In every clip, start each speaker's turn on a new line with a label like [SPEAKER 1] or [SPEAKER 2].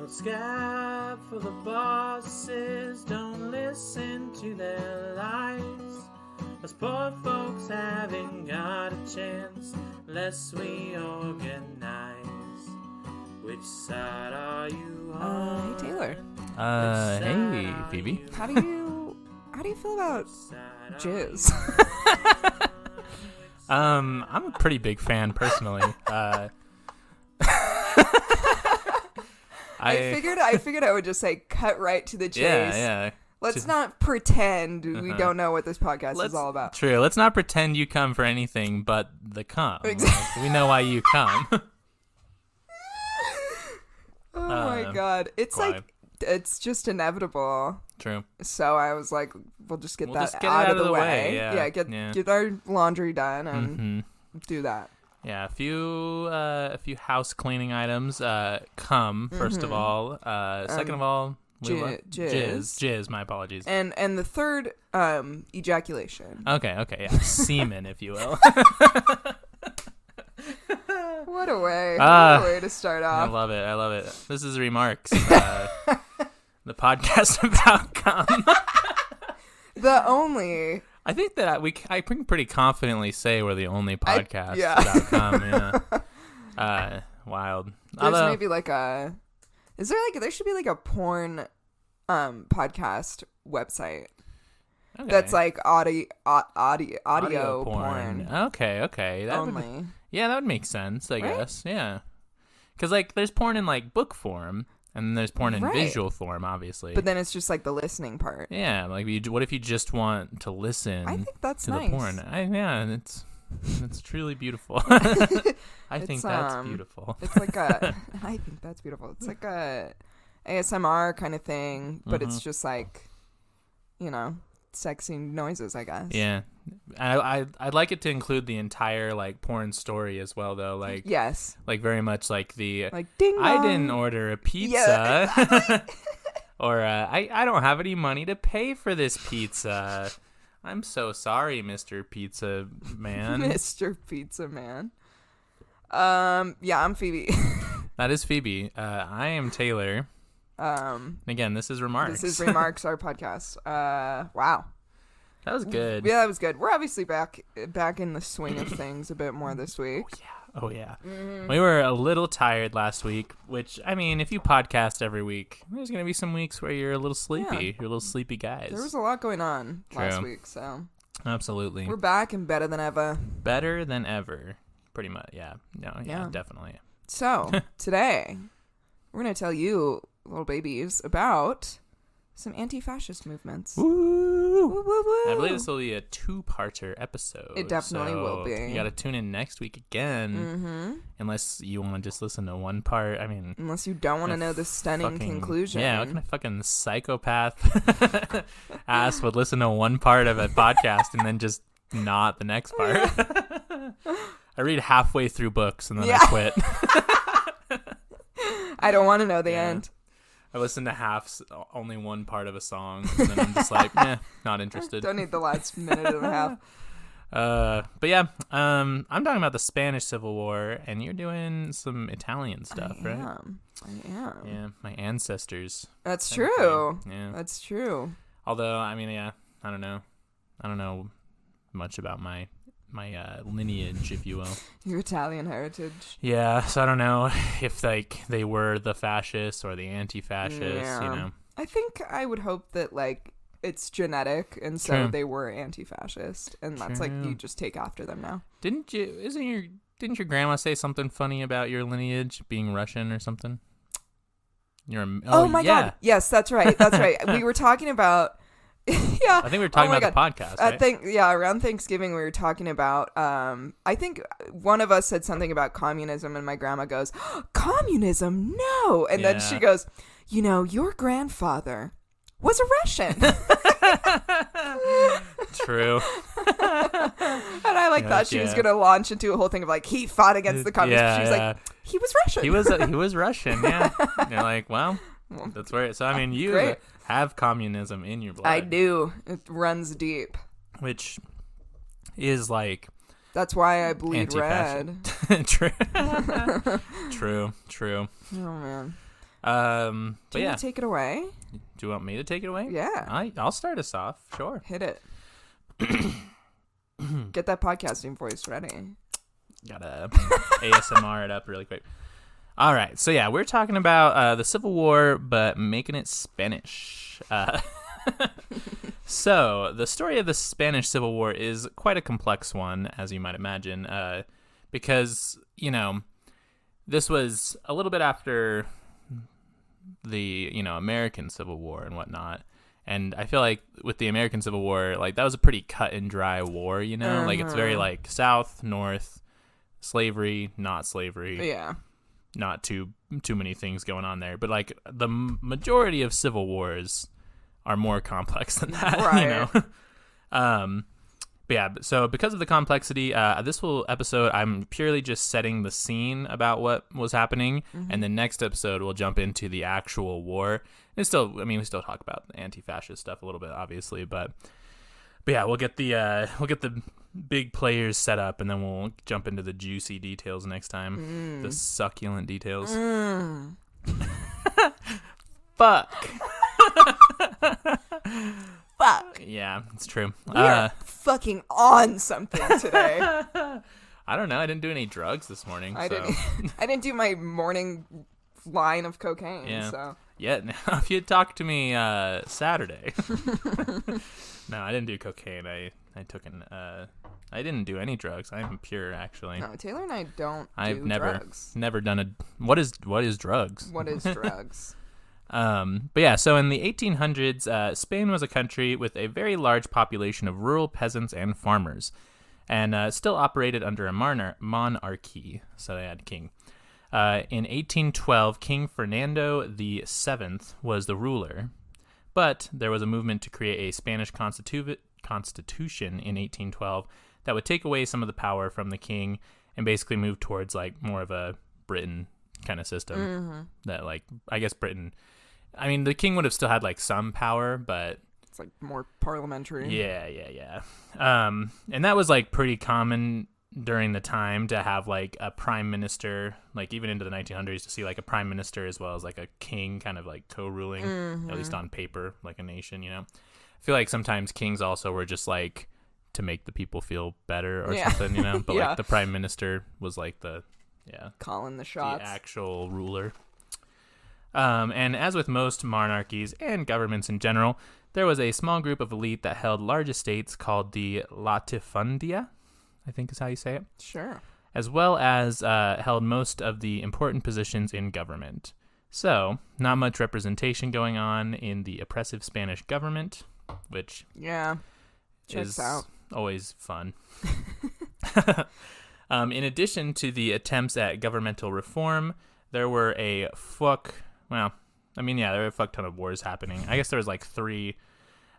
[SPEAKER 1] scab for the bosses, don't listen to their lies. Us poor folks haven't got a chance unless we organize. Which side are you on?
[SPEAKER 2] Hey Taylor.
[SPEAKER 3] Hey Phoebe.
[SPEAKER 2] How do you feel about jizz?
[SPEAKER 3] I'm a pretty big fan personally.
[SPEAKER 2] I figured I would just say cut right to the chase.
[SPEAKER 3] Yeah.
[SPEAKER 2] Let's not pretend we don't know what this podcast is all about.
[SPEAKER 3] True. Let's not pretend you come for anything but the cum.
[SPEAKER 2] Exactly.
[SPEAKER 3] We know why you come.
[SPEAKER 2] Oh my god. It's like, it's just inevitable.
[SPEAKER 3] True.
[SPEAKER 2] So I was like, we'll just get that
[SPEAKER 3] get
[SPEAKER 2] out of the way.
[SPEAKER 3] Yeah.
[SPEAKER 2] Get our laundry done and do that.
[SPEAKER 3] Yeah, a few house cleaning items. Cum, first of all. Second of all, jizz. My apologies.
[SPEAKER 2] And the third, ejaculation.
[SPEAKER 3] Okay, yeah, semen, if you will.
[SPEAKER 2] What a way to start off.
[SPEAKER 3] I love it. This is Remarks, the podcast about cum.
[SPEAKER 2] The only.
[SPEAKER 3] I think that I can pretty confidently say we're the only podcast about cum. Yeah. Wild.
[SPEAKER 2] There's maybe like a. Is there should be like a porn, podcast website.
[SPEAKER 3] Okay.
[SPEAKER 2] That's like audio porn.
[SPEAKER 3] Okay. That
[SPEAKER 2] only.
[SPEAKER 3] That would make sense, I guess. Yeah. Because like there's porn in like book form. And then there's porn in visual form, obviously.
[SPEAKER 2] But then it's just like the listening part.
[SPEAKER 3] Yeah, like what if you just want to listen?
[SPEAKER 2] I think that's
[SPEAKER 3] to
[SPEAKER 2] nice.
[SPEAKER 3] the porn. It's truly beautiful. I think that's beautiful.
[SPEAKER 2] It's like a. I think that's beautiful. It's like a ASMR kind of thing, but it's just like, sexy noises, I guess.
[SPEAKER 3] Yeah, I'd like it to include the entire like porn story as well, though. Like
[SPEAKER 2] yes,
[SPEAKER 3] like very much like the
[SPEAKER 2] like ding dong.
[SPEAKER 3] I didn't order a pizza,
[SPEAKER 2] yeah, exactly.
[SPEAKER 3] or I don't have any money to pay for this pizza. I'm so sorry, Mr. Pizza Man.
[SPEAKER 2] Mr. Pizza Man. Yeah, I'm Phoebe.
[SPEAKER 3] That is Phoebe. I am Taylor. Again, this is Remarks.
[SPEAKER 2] This is Remarks, our podcast. Wow.
[SPEAKER 3] That was good.
[SPEAKER 2] Yeah, that was good. We're obviously back in the swing of things a bit more this week.
[SPEAKER 3] Oh, yeah. We were a little tired last week, which, I mean, if you podcast every week, there's going to be some weeks where you're a little sleepy.
[SPEAKER 2] Yeah.
[SPEAKER 3] You're a little sleepy guys.
[SPEAKER 2] There was a lot going on last week, so.
[SPEAKER 3] Absolutely.
[SPEAKER 2] We're back and better than ever.
[SPEAKER 3] Better than ever. Pretty much, yeah. No, yeah, definitely.
[SPEAKER 2] So, today, we're going to tell you, little babies, about some anti-fascist movements.
[SPEAKER 3] Woo!
[SPEAKER 2] Woo, woo, woo.
[SPEAKER 3] I believe this will be a two-parter episode.
[SPEAKER 2] It definitely will be.
[SPEAKER 3] You got to tune in next week again, unless you want to just listen to one part. I mean,
[SPEAKER 2] unless you don't want to know the stunning conclusion.
[SPEAKER 3] Yeah, what kind of fucking psychopath ass would listen to one part of a podcast and then just not the next part? I read halfway through books and then I quit.
[SPEAKER 2] I don't want to know the end.
[SPEAKER 3] I listen to only one part of a song, and then I'm just like, not interested.
[SPEAKER 2] Don't need the last minute and a half.
[SPEAKER 3] But yeah, I'm talking about the Spanish Civil War, and you're doing some Italian stuff, right?
[SPEAKER 2] I am.
[SPEAKER 3] Yeah, my ancestors.
[SPEAKER 2] That's true.
[SPEAKER 3] Yeah,
[SPEAKER 2] that's true.
[SPEAKER 3] Although, I mean, I don't know much about my lineage, if you will.
[SPEAKER 2] Your Italian heritage.
[SPEAKER 3] Yeah, so I don't know if like they were the fascists or the anti-fascists,
[SPEAKER 2] I think I would hope that like it's genetic and so they were anti-fascist and that's like you just take after them now.
[SPEAKER 3] Didn't your grandma say something funny about your lineage being Russian or something?
[SPEAKER 2] Oh my god. Yes, that's right. We were talking about yeah.
[SPEAKER 3] I think we were talking about the podcast, right?
[SPEAKER 2] Around Thanksgiving we were talking about I think one of us said something about communism and my grandma goes, "Communism? No." And then she goes, "Your grandfather was a Russian."
[SPEAKER 3] True.
[SPEAKER 2] And I thought she was going to launch into a whole thing of like he fought against the communists. She was like, "He was Russian."
[SPEAKER 3] He was Russian, yeah. And you're like, well, that's where so I mean you have communism in your blood.
[SPEAKER 2] I do. It runs deep.
[SPEAKER 3] Which is like
[SPEAKER 2] that's why I bleed red.
[SPEAKER 3] True. True.
[SPEAKER 2] Oh man. Do
[SPEAKER 3] But
[SPEAKER 2] you
[SPEAKER 3] yeah,
[SPEAKER 2] want to take it away?
[SPEAKER 3] do you want me to take it away?
[SPEAKER 2] Yeah.
[SPEAKER 3] I'll start us off. Sure.
[SPEAKER 2] Hit it. Get that podcasting voice ready.
[SPEAKER 3] Gotta ASMR it up really quick. All right, so yeah, we're talking about the Civil War, but making it Spanish. So the story of the Spanish Civil War is quite a complex one, as you might imagine, because, this was a little bit after the, American Civil War and whatnot. And I feel like with the American Civil War, like, that was a pretty cut and dry war, Like, it's very, like, South, North, slavery, not slavery.
[SPEAKER 2] Yeah.
[SPEAKER 3] Not too many things going on there. But, like, the majority of civil wars are more complex than that,
[SPEAKER 2] Right.
[SPEAKER 3] But yeah, so because of the complexity, this whole episode, I'm purely just setting the scene about what was happening, and the next episode we'll jump into the actual war. And still, we still talk about the anti-fascist stuff a little bit, obviously, but yeah, we'll get the big players set up, and then we'll jump into the juicy details next time, the succulent details. Fuck.
[SPEAKER 2] Fuck.
[SPEAKER 3] Yeah, it's true.
[SPEAKER 2] We are fucking on something today.
[SPEAKER 3] I don't know. I didn't do any drugs this morning.
[SPEAKER 2] I didn't do my morning line of cocaine.
[SPEAKER 3] Yeah.
[SPEAKER 2] So.
[SPEAKER 3] Yeah. Now, if you had talked to me Saturday. No, I didn't do cocaine. I took I didn't do any drugs. I'm pure, actually.
[SPEAKER 2] No, Taylor and I don't
[SPEAKER 3] I've
[SPEAKER 2] do drugs.
[SPEAKER 3] never done a. What is drugs?
[SPEAKER 2] What is drugs?
[SPEAKER 3] But yeah, so in the 1800s, Spain was a country with a very large population of rural peasants and farmers, and still operated under a monarchy, so they had a king. In 1812, King Fernando VII was the ruler, but there was a movement to create a Spanish constitution in 1812 that would take away some of the power from the king and basically move towards, like, more of a Britain kind of system. That, like, I guess Britain... the king would have still had, like, some power, but...
[SPEAKER 2] It's, like, more parliamentary.
[SPEAKER 3] Yeah. And that was, like, pretty common during the time to have, like, a prime minister, like, even into the 1900s, to see, like, a prime minister as well as, like, a king kind of, like, co-ruling, at least on paper, like a nation, I feel like sometimes kings also were just, like, to make the people feel better or something, But, like, the prime minister was, like,
[SPEAKER 2] calling the shots.
[SPEAKER 3] The actual ruler. And as with most monarchies and governments in general, there was a small group of elite that held large estates called the latifundia, I think is how you say it.
[SPEAKER 2] Sure.
[SPEAKER 3] As well as held most of the important positions in government. So, not much representation going on in the oppressive Spanish government, which
[SPEAKER 2] checks out.
[SPEAKER 3] Always fun. In addition to the attempts at governmental reform, there were there were a fuck ton of wars happening. I guess there was like three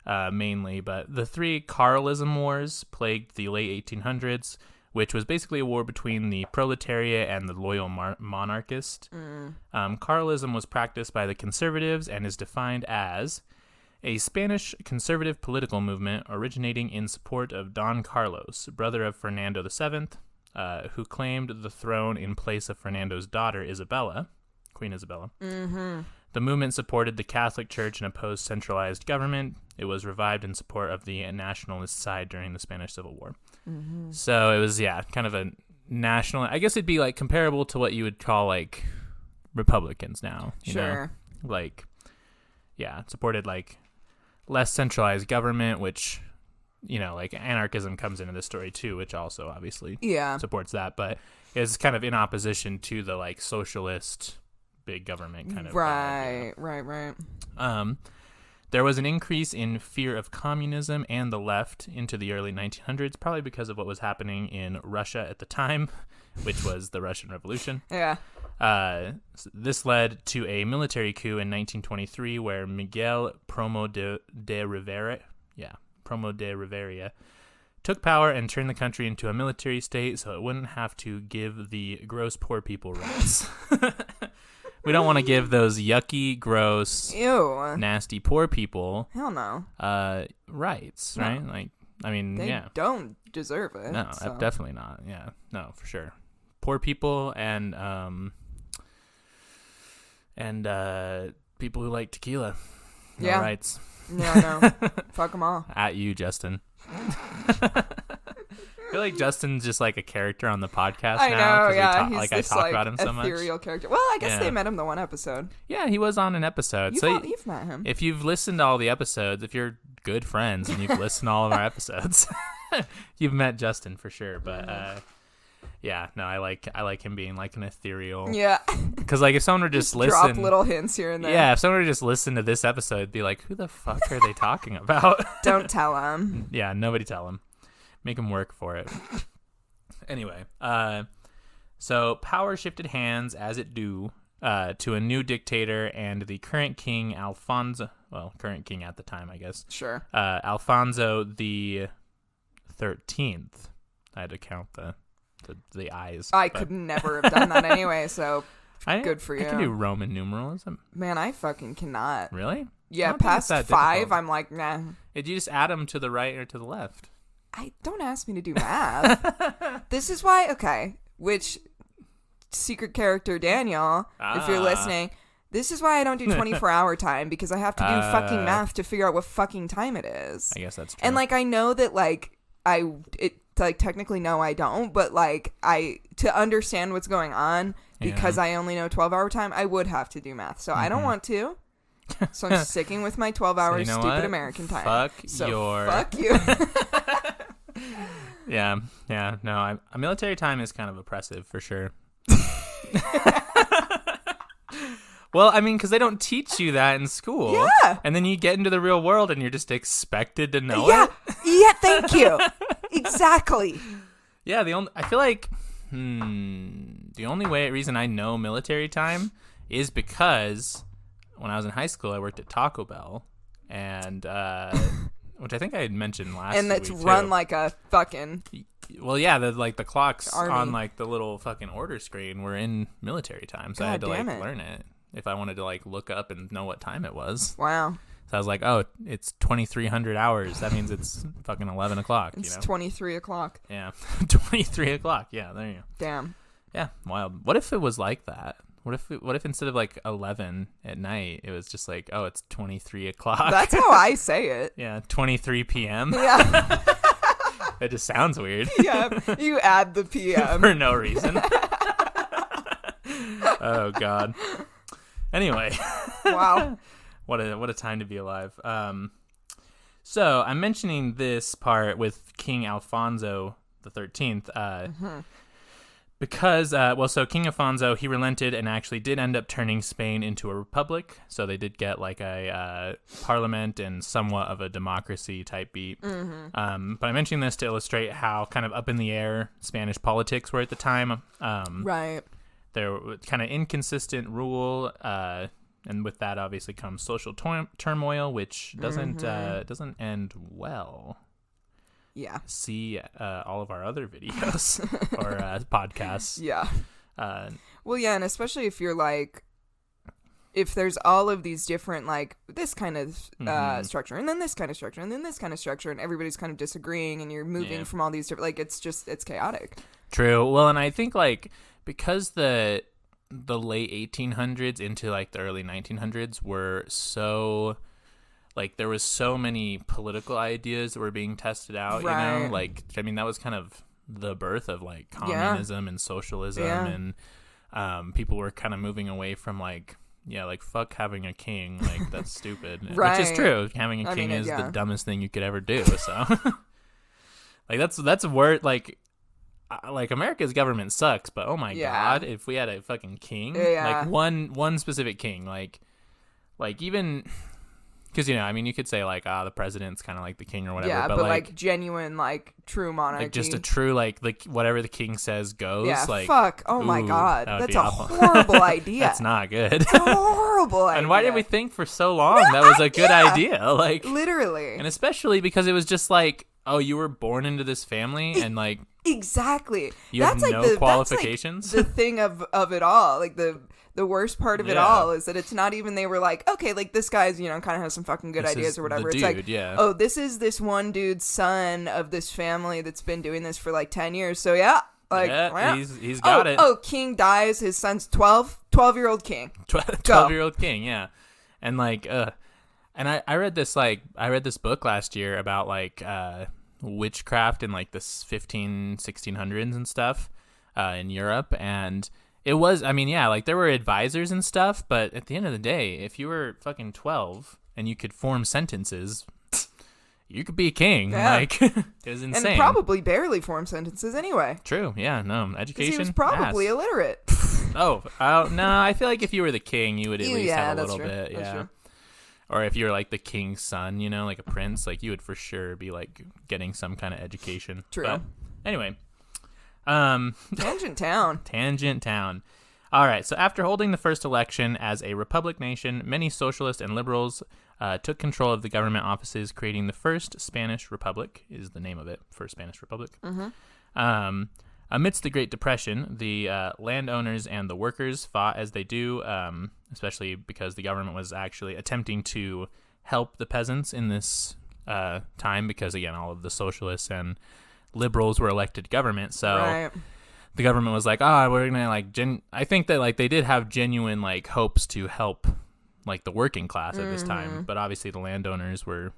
[SPEAKER 3] mainly, but the three Carlism wars plagued the late 1800s, which was basically a war between the proletariat and the loyal monarchist. Carlism was practiced by the conservatives and is defined as a Spanish conservative political movement originating in support of Don Carlos, brother of Fernando VII, who claimed the throne in place of Fernando's daughter, Queen Isabella. The movement supported the Catholic Church and opposed centralized government. It was revived in support of the nationalist side during the Spanish Civil War. So it was, kind of a national... I guess it'd be, like, comparable to what you would call, like, Republicans now. You know? Like, supported, like, less centralized government, which... like anarchism comes into this story too, which also obviously supports that, but is kind of in opposition to the, like, socialist big government kind of
[SPEAKER 2] right.
[SPEAKER 3] There was an increase in fear of communism and the left into the early 1900s, probably because of what was happening in Russia at the time, which was the Russian Revolution. This led to a military coup in 1923 where Miguel Primo de Rivera took power and turned the country into a military state so it wouldn't have to give the gross poor people rights. We don't want to give those yucky, gross, nasty poor people rights, right? Like,
[SPEAKER 2] they don't deserve it.
[SPEAKER 3] No, definitely not. Yeah, no, for sure. Poor people and and people who like tequila. No
[SPEAKER 2] Yeah.
[SPEAKER 3] rights.
[SPEAKER 2] Yeah, no. Fuck them all.
[SPEAKER 3] At you, Justin. I feel like Justin's just like a character on the podcast
[SPEAKER 2] I
[SPEAKER 3] now.
[SPEAKER 2] know, yeah.
[SPEAKER 3] He's
[SPEAKER 2] He's
[SPEAKER 3] I
[SPEAKER 2] this,
[SPEAKER 3] talk about him so much.
[SPEAKER 2] ethereal character. Well, I guess
[SPEAKER 3] Yeah.
[SPEAKER 2] they met him the one episode.
[SPEAKER 3] Yeah, he was on an episode.
[SPEAKER 2] You've met him.
[SPEAKER 3] If you've listened to all the episodes, if you're good friends and you've listened to all of our episodes, you've met Justin for sure. But yeah, no, I like him being like an ethereal.
[SPEAKER 2] Yeah.
[SPEAKER 3] Because like if someone were just listen,
[SPEAKER 2] Drop little hints here and there.
[SPEAKER 3] yeah, if someone were just listen to this episode, it'd be like, who the fuck are they talking about?
[SPEAKER 2] Don't tell him.
[SPEAKER 3] Yeah, nobody tell him. Make him work for it. Anyway, so power shifted hands as it do to a new dictator and the current king Alfonso. Well, current king at the time, I guess.
[SPEAKER 2] Sure.
[SPEAKER 3] Alfonso the 13th. I had to count the eyes.
[SPEAKER 2] I could never have done that anyway, so good for you.
[SPEAKER 3] I can do Roman numerals.
[SPEAKER 2] Man, I fucking cannot.
[SPEAKER 3] Really?
[SPEAKER 2] Yeah,
[SPEAKER 3] I don't think it's
[SPEAKER 2] past
[SPEAKER 3] that
[SPEAKER 2] 5,
[SPEAKER 3] difficult.
[SPEAKER 2] I'm like, nah.
[SPEAKER 3] Did you just add them to the right or to the left?
[SPEAKER 2] Don't ask me to do math. This is why, okay, which secret character Daniel, if you're listening, this is why I don't do 24-hour time, because I have to do fucking math to figure out what fucking time it is.
[SPEAKER 3] I guess that's true.
[SPEAKER 2] And like I know that like technically no I don't, but like to understand what's going on because I only know 12-hour time, I would have to do math. So I don't want to. So I'm sticking with my 12-hour
[SPEAKER 3] So you know
[SPEAKER 2] stupid
[SPEAKER 3] what?
[SPEAKER 2] American time.
[SPEAKER 3] Fuck
[SPEAKER 2] you.
[SPEAKER 3] Yeah, no, military time is kind of oppressive for sure. Well, I mean, because they don't teach you that in school.
[SPEAKER 2] Yeah.
[SPEAKER 3] And then you get into the real world and you're just expected to know it.
[SPEAKER 2] Yeah, thank you. Exactly.
[SPEAKER 3] Yeah, I feel like the only reason I know military time is because when I was in high school, I worked at Taco Bell, and which I think I had mentioned last week.
[SPEAKER 2] And that's run
[SPEAKER 3] too.
[SPEAKER 2] like a fucking...
[SPEAKER 3] Well, yeah, the clocks
[SPEAKER 2] Army.
[SPEAKER 3] on like the little fucking order screen were in military time, so I had to like learn it if I wanted to like look up and know what time it was.
[SPEAKER 2] Wow.
[SPEAKER 3] So I was like, oh, it's 2,300 hours. That means it's fucking 11 o'clock.
[SPEAKER 2] It's
[SPEAKER 3] 23
[SPEAKER 2] o'clock.
[SPEAKER 3] Yeah, 23 o'clock. Yeah, there you go.
[SPEAKER 2] Damn.
[SPEAKER 3] Yeah, wild. What if it was like that? What if instead of like 11 at night, it was just like, oh, it's 23 o'clock.
[SPEAKER 2] That's how I say it.
[SPEAKER 3] Yeah, 23 p.m.
[SPEAKER 2] Yeah.
[SPEAKER 3] It just sounds weird.
[SPEAKER 2] Yeah, you add the PM.
[SPEAKER 3] For no reason. Oh, God. Anyway.
[SPEAKER 2] Wow.
[SPEAKER 3] What a time to be alive. So I'm mentioning this part with King Alfonso the 13th because, so King Alfonso, he relented and actually did end up turning Spain into a republic. So they did get like a parliament and somewhat of a democracy type beat. But I'm mentioning this to illustrate how kind of up in the air Spanish politics were at the time.
[SPEAKER 2] Right.
[SPEAKER 3] There were kind of inconsistent rule, and with that obviously comes social turmoil, which doesn't end well.
[SPEAKER 2] Yeah.
[SPEAKER 3] See all of our other videos or podcasts.
[SPEAKER 2] Yeah. Well, yeah, and especially if you're like, if there's all of these different, like, this kind of structure, and then this kind of structure, and then this kind of structure, and everybody's kind of disagreeing, and you're moving from all these different, like, it's chaotic.
[SPEAKER 3] True. Well, and I think, like, because the late 1800s into, like, the early 1900s were so... Like, there was so many political ideas that were being tested out,
[SPEAKER 2] right.
[SPEAKER 3] you know? Like, I mean, that was kind of the birth of, like, communism and socialism, and people were kind of moving away from, like, like, fuck having a king. Like, that's stupid.
[SPEAKER 2] Right.
[SPEAKER 3] Which is true. Having a king is the dumbest thing you could ever do, so. Like, that's a word, like, America's government sucks, but oh my God, if we had a fucking king, like, one specific king, like even... Because, you know, I mean, you could say, like, the president's kind of like the king or whatever.
[SPEAKER 2] Yeah, but like, genuine, like, true monarchy.
[SPEAKER 3] Like, just a true, like, whatever the king says goes.
[SPEAKER 2] Yeah,
[SPEAKER 3] like,
[SPEAKER 2] fuck. Oh, my God. That's a
[SPEAKER 3] awful.
[SPEAKER 2] horrible idea.
[SPEAKER 3] That's not good.
[SPEAKER 2] It's a horrible idea.
[SPEAKER 3] And why did we think for so long that was a good idea? Like,
[SPEAKER 2] literally.
[SPEAKER 3] And especially because it was just like, oh, you were born into this family and, like...
[SPEAKER 2] Exactly.
[SPEAKER 3] You have no qualifications?
[SPEAKER 2] That's like the thing of it all. Like, the worst part of it all is that it's not even they were like, okay, like, this guy's, you know, kind of has some fucking good ideas or whatever. It's like, oh, this is this one dude's son of this family that's been doing this for like 10 years. So yeah, Like,
[SPEAKER 3] yeah,
[SPEAKER 2] well,
[SPEAKER 3] he's got it.
[SPEAKER 2] Oh, king dies. His son's 12-year-old king.
[SPEAKER 3] 12-year-old king, yeah. And like, and I read this book last year about like witchcraft in like the 1600s and stuff in Europe, and it was, I mean, yeah, like there were advisors and stuff, but at the end of the day, if you were fucking 12 and you could form sentences, you could be a king.
[SPEAKER 2] Yeah.
[SPEAKER 3] Like, it was insane.
[SPEAKER 2] And probably barely form sentences anyway.
[SPEAKER 3] True, yeah, no, education.
[SPEAKER 2] He was probably illiterate.
[SPEAKER 3] No, I feel like if you were the king, you would at least have a little bit,
[SPEAKER 2] That's
[SPEAKER 3] yeah.
[SPEAKER 2] true.
[SPEAKER 3] Or if you were like the king's son, you know, like a prince, like you would for sure be like getting some kind of education.
[SPEAKER 2] True.
[SPEAKER 3] But anyway,
[SPEAKER 2] Tangent town.
[SPEAKER 3] Tangent town. All right. So after holding the first election as a republic nation, many socialists and liberals took control of the government offices, creating the first Spanish Republic. Is the name of it? First Spanish Republic. Mm-hmm. Amidst the Great Depression, the landowners and the workers fought as they do, especially because the government was actually attempting to help the peasants in this time because, again, all of the socialists and liberals were elected to government. So
[SPEAKER 2] Right.
[SPEAKER 3] the government was like, we're going to like, I think that like they did have genuine like hopes to help like the working class at this time. But obviously the landowners were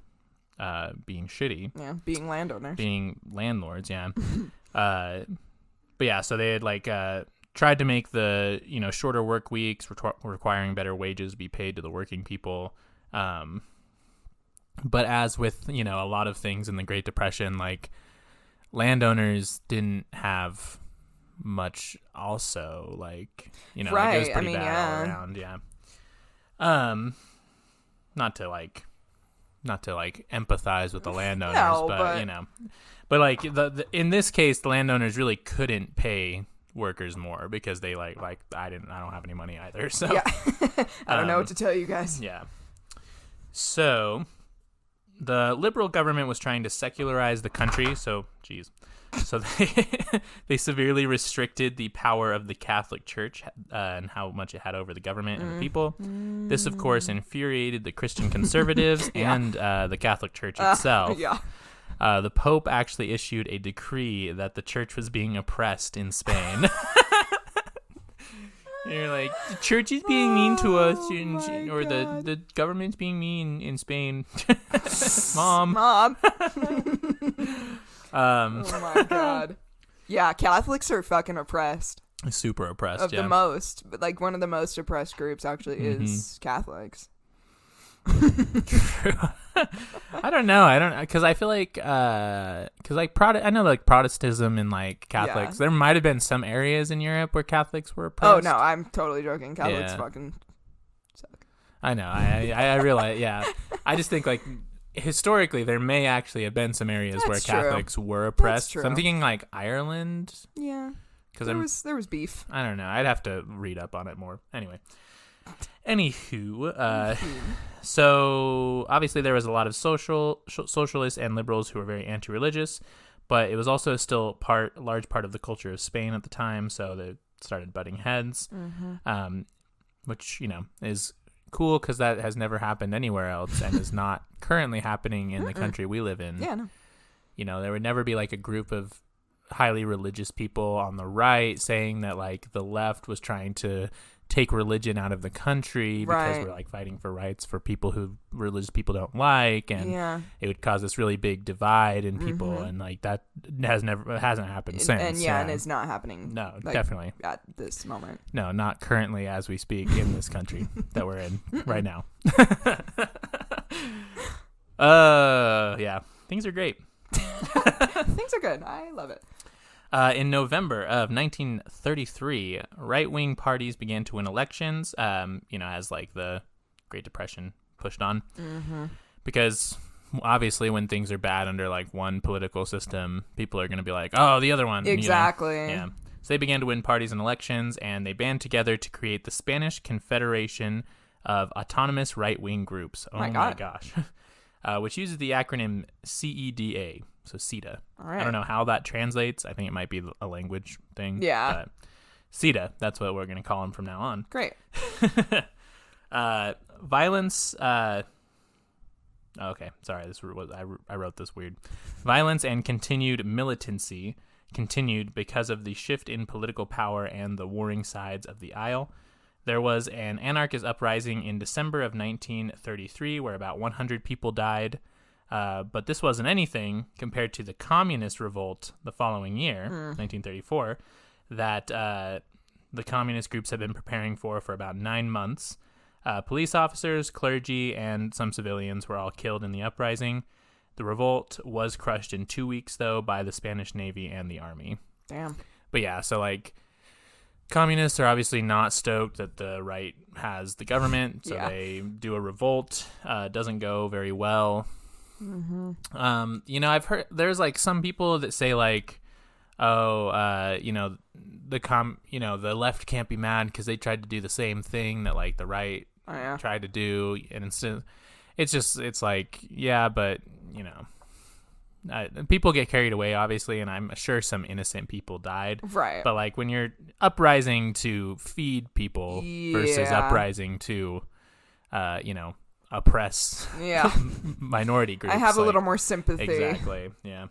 [SPEAKER 3] being shitty.
[SPEAKER 2] Yeah, being landowners.
[SPEAKER 3] Being landlords, yeah. But yeah, so they had like tried to make the, you know, shorter work weeks, requiring better wages be paid to the working people. But as with, you know, a lot of things in the Great Depression, like landowners didn't have much also, like, you know, like, it was
[SPEAKER 2] Right,
[SPEAKER 3] pretty
[SPEAKER 2] I mean,
[SPEAKER 3] bad all
[SPEAKER 2] yeah.
[SPEAKER 3] around, yeah. Not to empathize with the landowners,
[SPEAKER 2] No,
[SPEAKER 3] but you know, but like the in this case, the landowners really couldn't pay workers more because they like I don't have any money either, so
[SPEAKER 2] Yeah. I don't know what to tell you guys.
[SPEAKER 3] yeah. So the liberal government was trying to secularize the country, so they severely restricted the power of the Catholic Church and how much it had over the government and the people. This, of course, infuriated the Christian conservatives and the Catholic Church itself.
[SPEAKER 2] Yeah.
[SPEAKER 3] The Pope actually issued a decree that the church was being oppressed in Spain. You're like, the church is being mean to us, or the government's being mean in Spain. Mom.
[SPEAKER 2] Oh my god. Yeah, Catholics are fucking oppressed.
[SPEAKER 3] Super oppressed,
[SPEAKER 2] The most. But like one of the most oppressed groups actually is Catholics.
[SPEAKER 3] True. I don't know, because I feel like I know like Protestantism and like Catholics, there might have been some areas in Europe where Catholics were oppressed.
[SPEAKER 2] Oh no, I'm totally joking. Catholics fucking suck.
[SPEAKER 3] I know, I realize, yeah. I just think like historically there may actually have been some areas where Catholics were oppressed. So I'm thinking like Ireland.
[SPEAKER 2] Yeah.
[SPEAKER 3] Because
[SPEAKER 2] there was beef.
[SPEAKER 3] I don't know. I'd have to read up on it more. Anywho, so obviously there was a lot of socialists and liberals who were very anti-religious, but it was also still a large part of the culture of Spain at the time. So they started butting heads, which, you know, is cool because that has never happened anywhere else and is not currently happening in the country we live in.
[SPEAKER 2] Yeah, no.
[SPEAKER 3] You know, there would never be like a group of highly religious people on the right saying that like the left was trying to take religion out of the country because we're like fighting for rights for people who religious people don't like, and it would cause this really big divide in people, and like that hasn't happened since.
[SPEAKER 2] And it's not happening.
[SPEAKER 3] No,
[SPEAKER 2] like,
[SPEAKER 3] definitely
[SPEAKER 2] at this moment.
[SPEAKER 3] No, not currently as we speak in this country that we're in right now. Yeah, things are great.
[SPEAKER 2] Things are good. I love it.
[SPEAKER 3] In November of 1933, right-wing parties began to win elections, you know, as like the Great Depression pushed on. Because obviously when things are bad under like one political system, people are going to be like, oh, the other one.
[SPEAKER 2] Exactly.
[SPEAKER 3] You know? Yeah. So they began to win parties and elections, and they band together to create the Spanish Confederation of Autonomous Right-Wing Groups. Oh my gosh. Which uses the acronym CEDA. So CETA.
[SPEAKER 2] All right.
[SPEAKER 3] I don't know how that translates. I think it might be a language thing.
[SPEAKER 2] Yeah.
[SPEAKER 3] But CETA, that's what we're going to call them from now on.
[SPEAKER 2] Great.
[SPEAKER 3] Violence. Okay, sorry. I wrote this weird. Violence and continued militancy continued because of the shift in political power and the warring sides of the aisle. There was an anarchist uprising in December of 1933 where about 100 people died, but this wasn't anything compared to the communist revolt the following year, 1934, that the communist groups had been preparing for about 9 months. Police officers, clergy, and some civilians were all killed in the uprising. The revolt was crushed in 2 weeks, though, by the Spanish Navy and the Army.
[SPEAKER 2] Damn.
[SPEAKER 3] But yeah, so like, communists are obviously not stoked that the right has the government, so they do a revolt. Doesn't go very well. Mm-hmm. You know, I've heard there's like some people that say like, oh, you know, the left can't be mad because they tried to do the same thing that like the right tried to do, and instead, it's like, yeah, but you know, people get carried away, obviously, and I'm sure some innocent people died.
[SPEAKER 2] Right.
[SPEAKER 3] But like when you're uprising to feed people versus uprising to, you know, oppress minority groups,
[SPEAKER 2] I have a little more sympathy.
[SPEAKER 3] Exactly. Yeah.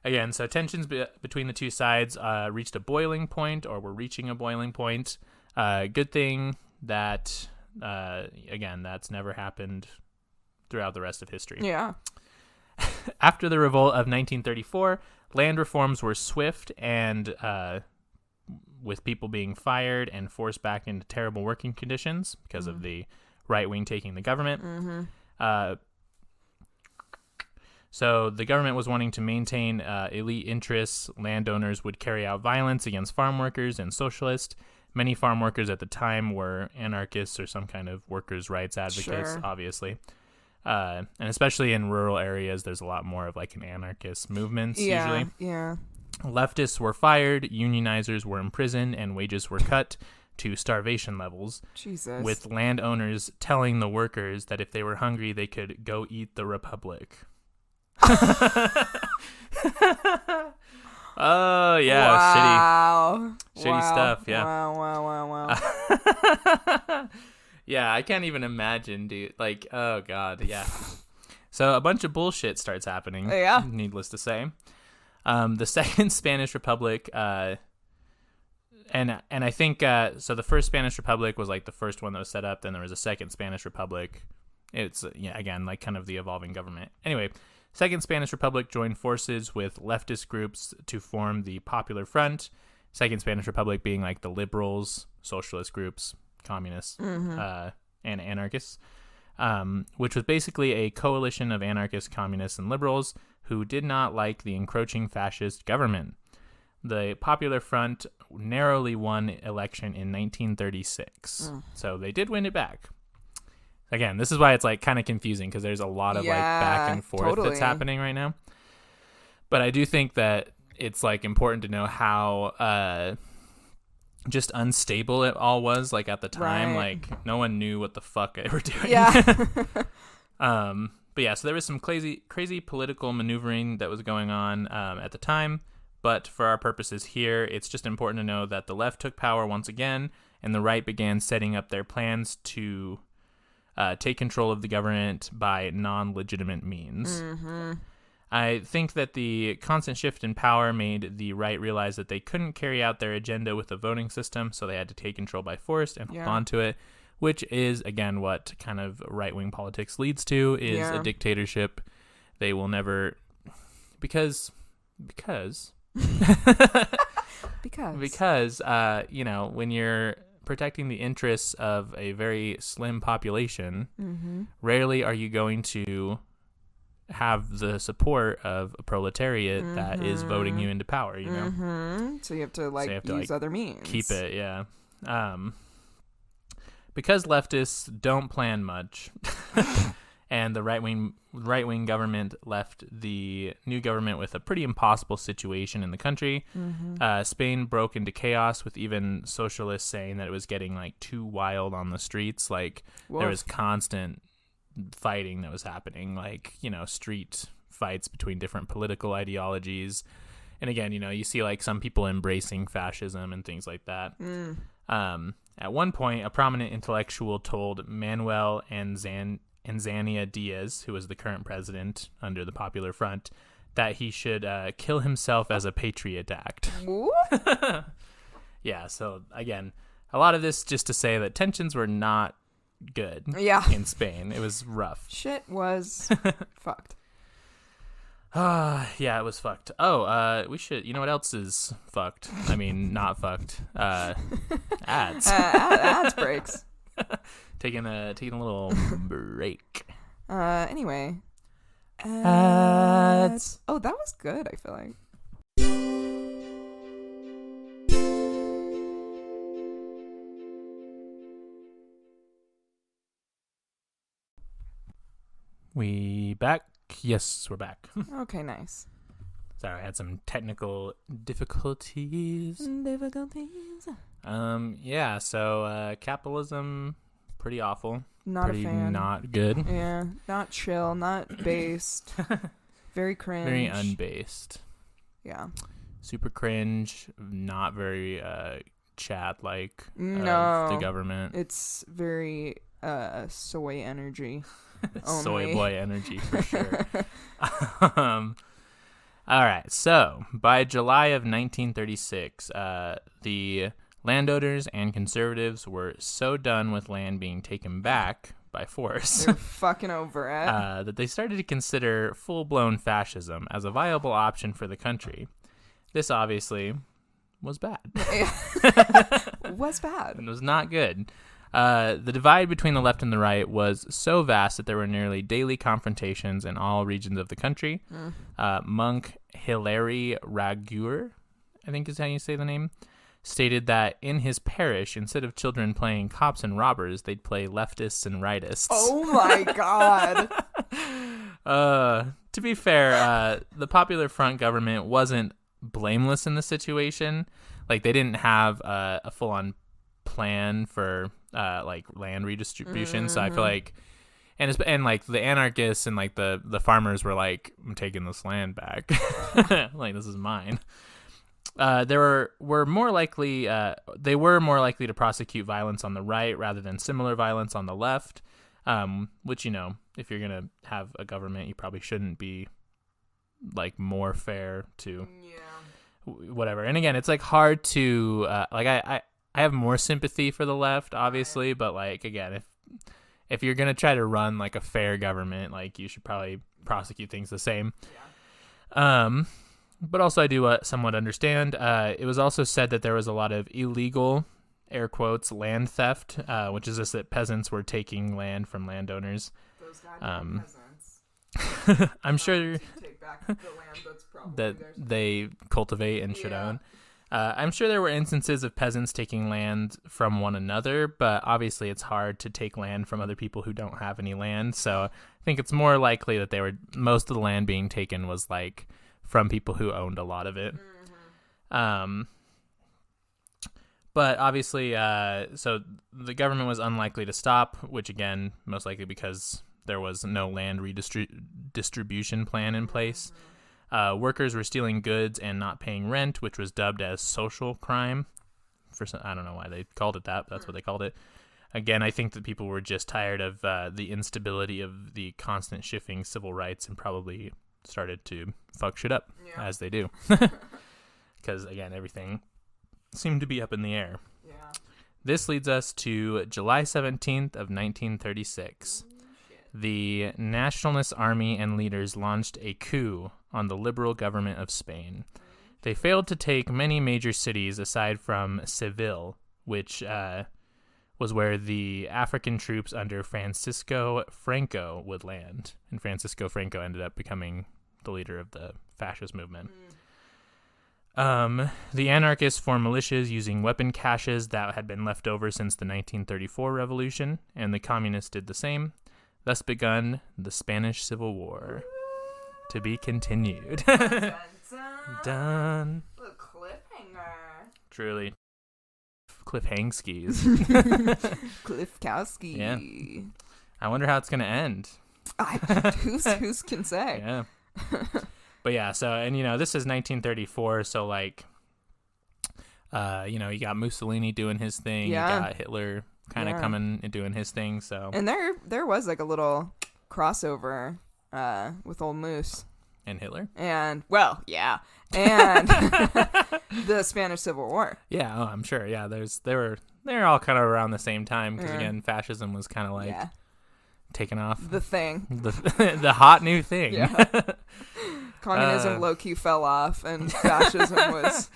[SPEAKER 3] Again, so tensions between the two sides reached a boiling point, or were reaching a boiling point. Good thing that, again, that's never happened throughout the rest of history.
[SPEAKER 2] Yeah.
[SPEAKER 3] After the revolt of 1934, land reforms were swift, and with people being fired and forced back into terrible working conditions because of the right wing taking the government. Mm-hmm. So the government was wanting to maintain elite interests. Landowners would carry out violence against farm workers and socialists. Many farm workers at the time were anarchists or some kind of workers' rights advocates, obviously. And especially in rural areas, there's a lot more of like an anarchist movements usually.
[SPEAKER 2] Yeah.
[SPEAKER 3] Leftists were fired, unionizers were imprisoned, and wages were cut to starvation levels.
[SPEAKER 2] Jesus.
[SPEAKER 3] With landowners telling the workers that if they were hungry, they could go eat the Republic. Oh yeah,
[SPEAKER 2] wow.
[SPEAKER 3] shitty stuff. Yeah.
[SPEAKER 2] Wow.
[SPEAKER 3] Yeah, I can't even imagine, dude. Like, oh god, yeah. So a bunch of bullshit starts happening.
[SPEAKER 2] Yeah.
[SPEAKER 3] Needless to say, the Second Spanish Republic, and I think so. The first Spanish Republic was like the first one that was set up. Then there was a Second Spanish Republic. It's again like kind of the evolving government. Anyway. Second Spanish Republic joined forces with leftist groups to form the Popular Front. Second Spanish Republic being like the liberals, socialist groups, communists, and anarchists, which was basically a coalition of anarchists, communists, and liberals who did not like the encroaching fascist government. The Popular Front narrowly won election in 1936, so they did win it back. Again, this is why it's like kind of confusing because there's a lot of like back and forth that's happening right now. But I do think that it's like important to know how just unstable it all was like at the time.
[SPEAKER 2] Right.
[SPEAKER 3] Like no one knew what the fuck they were doing.
[SPEAKER 2] Yeah.
[SPEAKER 3] But yeah, so there was some crazy political maneuvering that was going on at the time. But for our purposes here, it's just important to know that the left took power once again, and the right began setting up their plans to take control of the government by non-legitimate means. Mm-hmm. I think that the constant shift in power made the right realize that they couldn't carry out their agenda with a voting system, so they had to take control by force and hold on to it, which is, again, what kind of right-wing politics leads to, is a dictatorship. They will never... Because, you know, when you're protecting the interests of a very slim population, rarely are you going to have the support of a proletariat that is voting you into power, you know?
[SPEAKER 2] So you have to use other means.
[SPEAKER 3] Keep it, yeah. Because leftists don't plan much, and the right-wing government left the new government with a pretty impossible situation in the country. Spain broke into chaos, with even socialists saying that it was getting like too wild on the streets. Like there was constant fighting that was happening, like, you know, street fights between different political ideologies. And again, you know, you see like some people embracing fascism and things like that. At one point, a prominent intellectual told Manuel Anzania Diaz, who was the current president under the Popular Front, that he should kill himself as a patriot act. Yeah, so again, a lot of this just to say that tensions were not good in Spain. It was rough.
[SPEAKER 2] Shit was fucked.
[SPEAKER 3] Yeah, it was fucked. Oh, we should, you know what else is fucked? I mean, not fucked. Ads.
[SPEAKER 2] Ads breaks.
[SPEAKER 3] Taking a little break.
[SPEAKER 2] Anyway. Ads. Oh, that was good, I feel like.
[SPEAKER 3] We back? Yes, we're back.
[SPEAKER 2] Okay, nice.
[SPEAKER 3] Sorry, I had some technical difficulties. Yeah, so capitalism, pretty awful.
[SPEAKER 2] Not
[SPEAKER 3] pretty
[SPEAKER 2] a fan.
[SPEAKER 3] Not good.
[SPEAKER 2] Yeah, not chill, not based. Very cringe.
[SPEAKER 3] Very unbased.
[SPEAKER 2] Yeah.
[SPEAKER 3] Super cringe, not very chat-like
[SPEAKER 2] No.
[SPEAKER 3] of the government.
[SPEAKER 2] It's very soy energy.
[SPEAKER 3] Soy boy energy for sure. All right, so by July of 1936, the landowners and conservatives were so done with land being taken back by force
[SPEAKER 2] They're fucking over it.
[SPEAKER 3] that they started to consider full-blown fascism as a viable option for the country. This obviously was bad.
[SPEAKER 2] Was bad.
[SPEAKER 3] It was not good. The divide between the left and the right was so vast that there were nearly daily confrontations in all regions of the country. Monk Hilary Raguer, I think is how you say the name, stated that in his parish, instead of children playing cops and robbers, they'd play leftists and rightists.
[SPEAKER 2] Oh my god.
[SPEAKER 3] To be fair, the Popular Front government wasn't blameless in the situation. Like, they didn't have a full-on plan for like land redistribution. So I feel like, and like the anarchists and like the farmers were like, I'm taking this land back. Like, this is mine. They were more likely to prosecute violence on the right rather than similar violence on the left. Which, you know, if you're gonna have a government, you probably shouldn't be like more fair to whatever. And again, it's like hard to like I have more sympathy for the left, obviously, but like, again, if you're gonna try to run like a fair government, like, you should probably prosecute things the same. But also I do somewhat understand. It was also said that there was a lot of illegal, air quotes, land theft, which is just that peasants were taking land from landowners.
[SPEAKER 2] Those goddamn peasants.
[SPEAKER 3] I'm sure
[SPEAKER 2] take back the land that's probably
[SPEAKER 3] that
[SPEAKER 2] theirs.
[SPEAKER 3] they cultivate and should own. I'm sure there were instances of peasants taking land from one another, but obviously it's hard to take land from other people who don't have any land. So I think it's more likely that most of the land being taken was like from people who owned a lot of it. But obviously, so the government was unlikely to stop, which again, most likely because there was no land redistribution plan in place. Workers were stealing goods and not paying rent, which was dubbed as social crime. I don't know why they called it that, but that's what they called it. Again, I think that people were just tired of the instability of the constant shifting civil rights and probably started to fuck shit up, as they do. Because, again, everything seemed to be up in the air. This leads us to July 17th of 1936. The Nationalist Army and leaders launched a coup on the liberal government of Spain. They failed to take many major cities aside from Seville, which was where the African troops under Francisco Franco would land. And Francisco Franco ended up becoming the leader of the fascist movement. The anarchists formed militias using weapon caches that had been left over since the 1934 revolution, and the communists did the same. Thus begun the Spanish Civil War. To be continued. Done.
[SPEAKER 2] Look, cliffhanger.
[SPEAKER 3] Truly. Cliffhangskis.
[SPEAKER 2] Cliffkowski.
[SPEAKER 3] Yeah. I wonder how it's going to end.
[SPEAKER 2] Who's can say?
[SPEAKER 3] Yeah. But yeah, so, and you know, this is 1934, so like, you know, you got Mussolini doing his thing, you got Hitler kind of coming and doing his thing, so.
[SPEAKER 2] And there was like a little crossover with old Moose.
[SPEAKER 3] And Hitler?
[SPEAKER 2] And, well, yeah. And the Spanish Civil War.
[SPEAKER 3] Yeah, oh, I'm sure. Yeah, they're all kind of around the same time because, again, fascism was kind of like taking off.
[SPEAKER 2] The thing.
[SPEAKER 3] The hot new thing.
[SPEAKER 2] Yeah. Communism low-key fell off, and fascism was...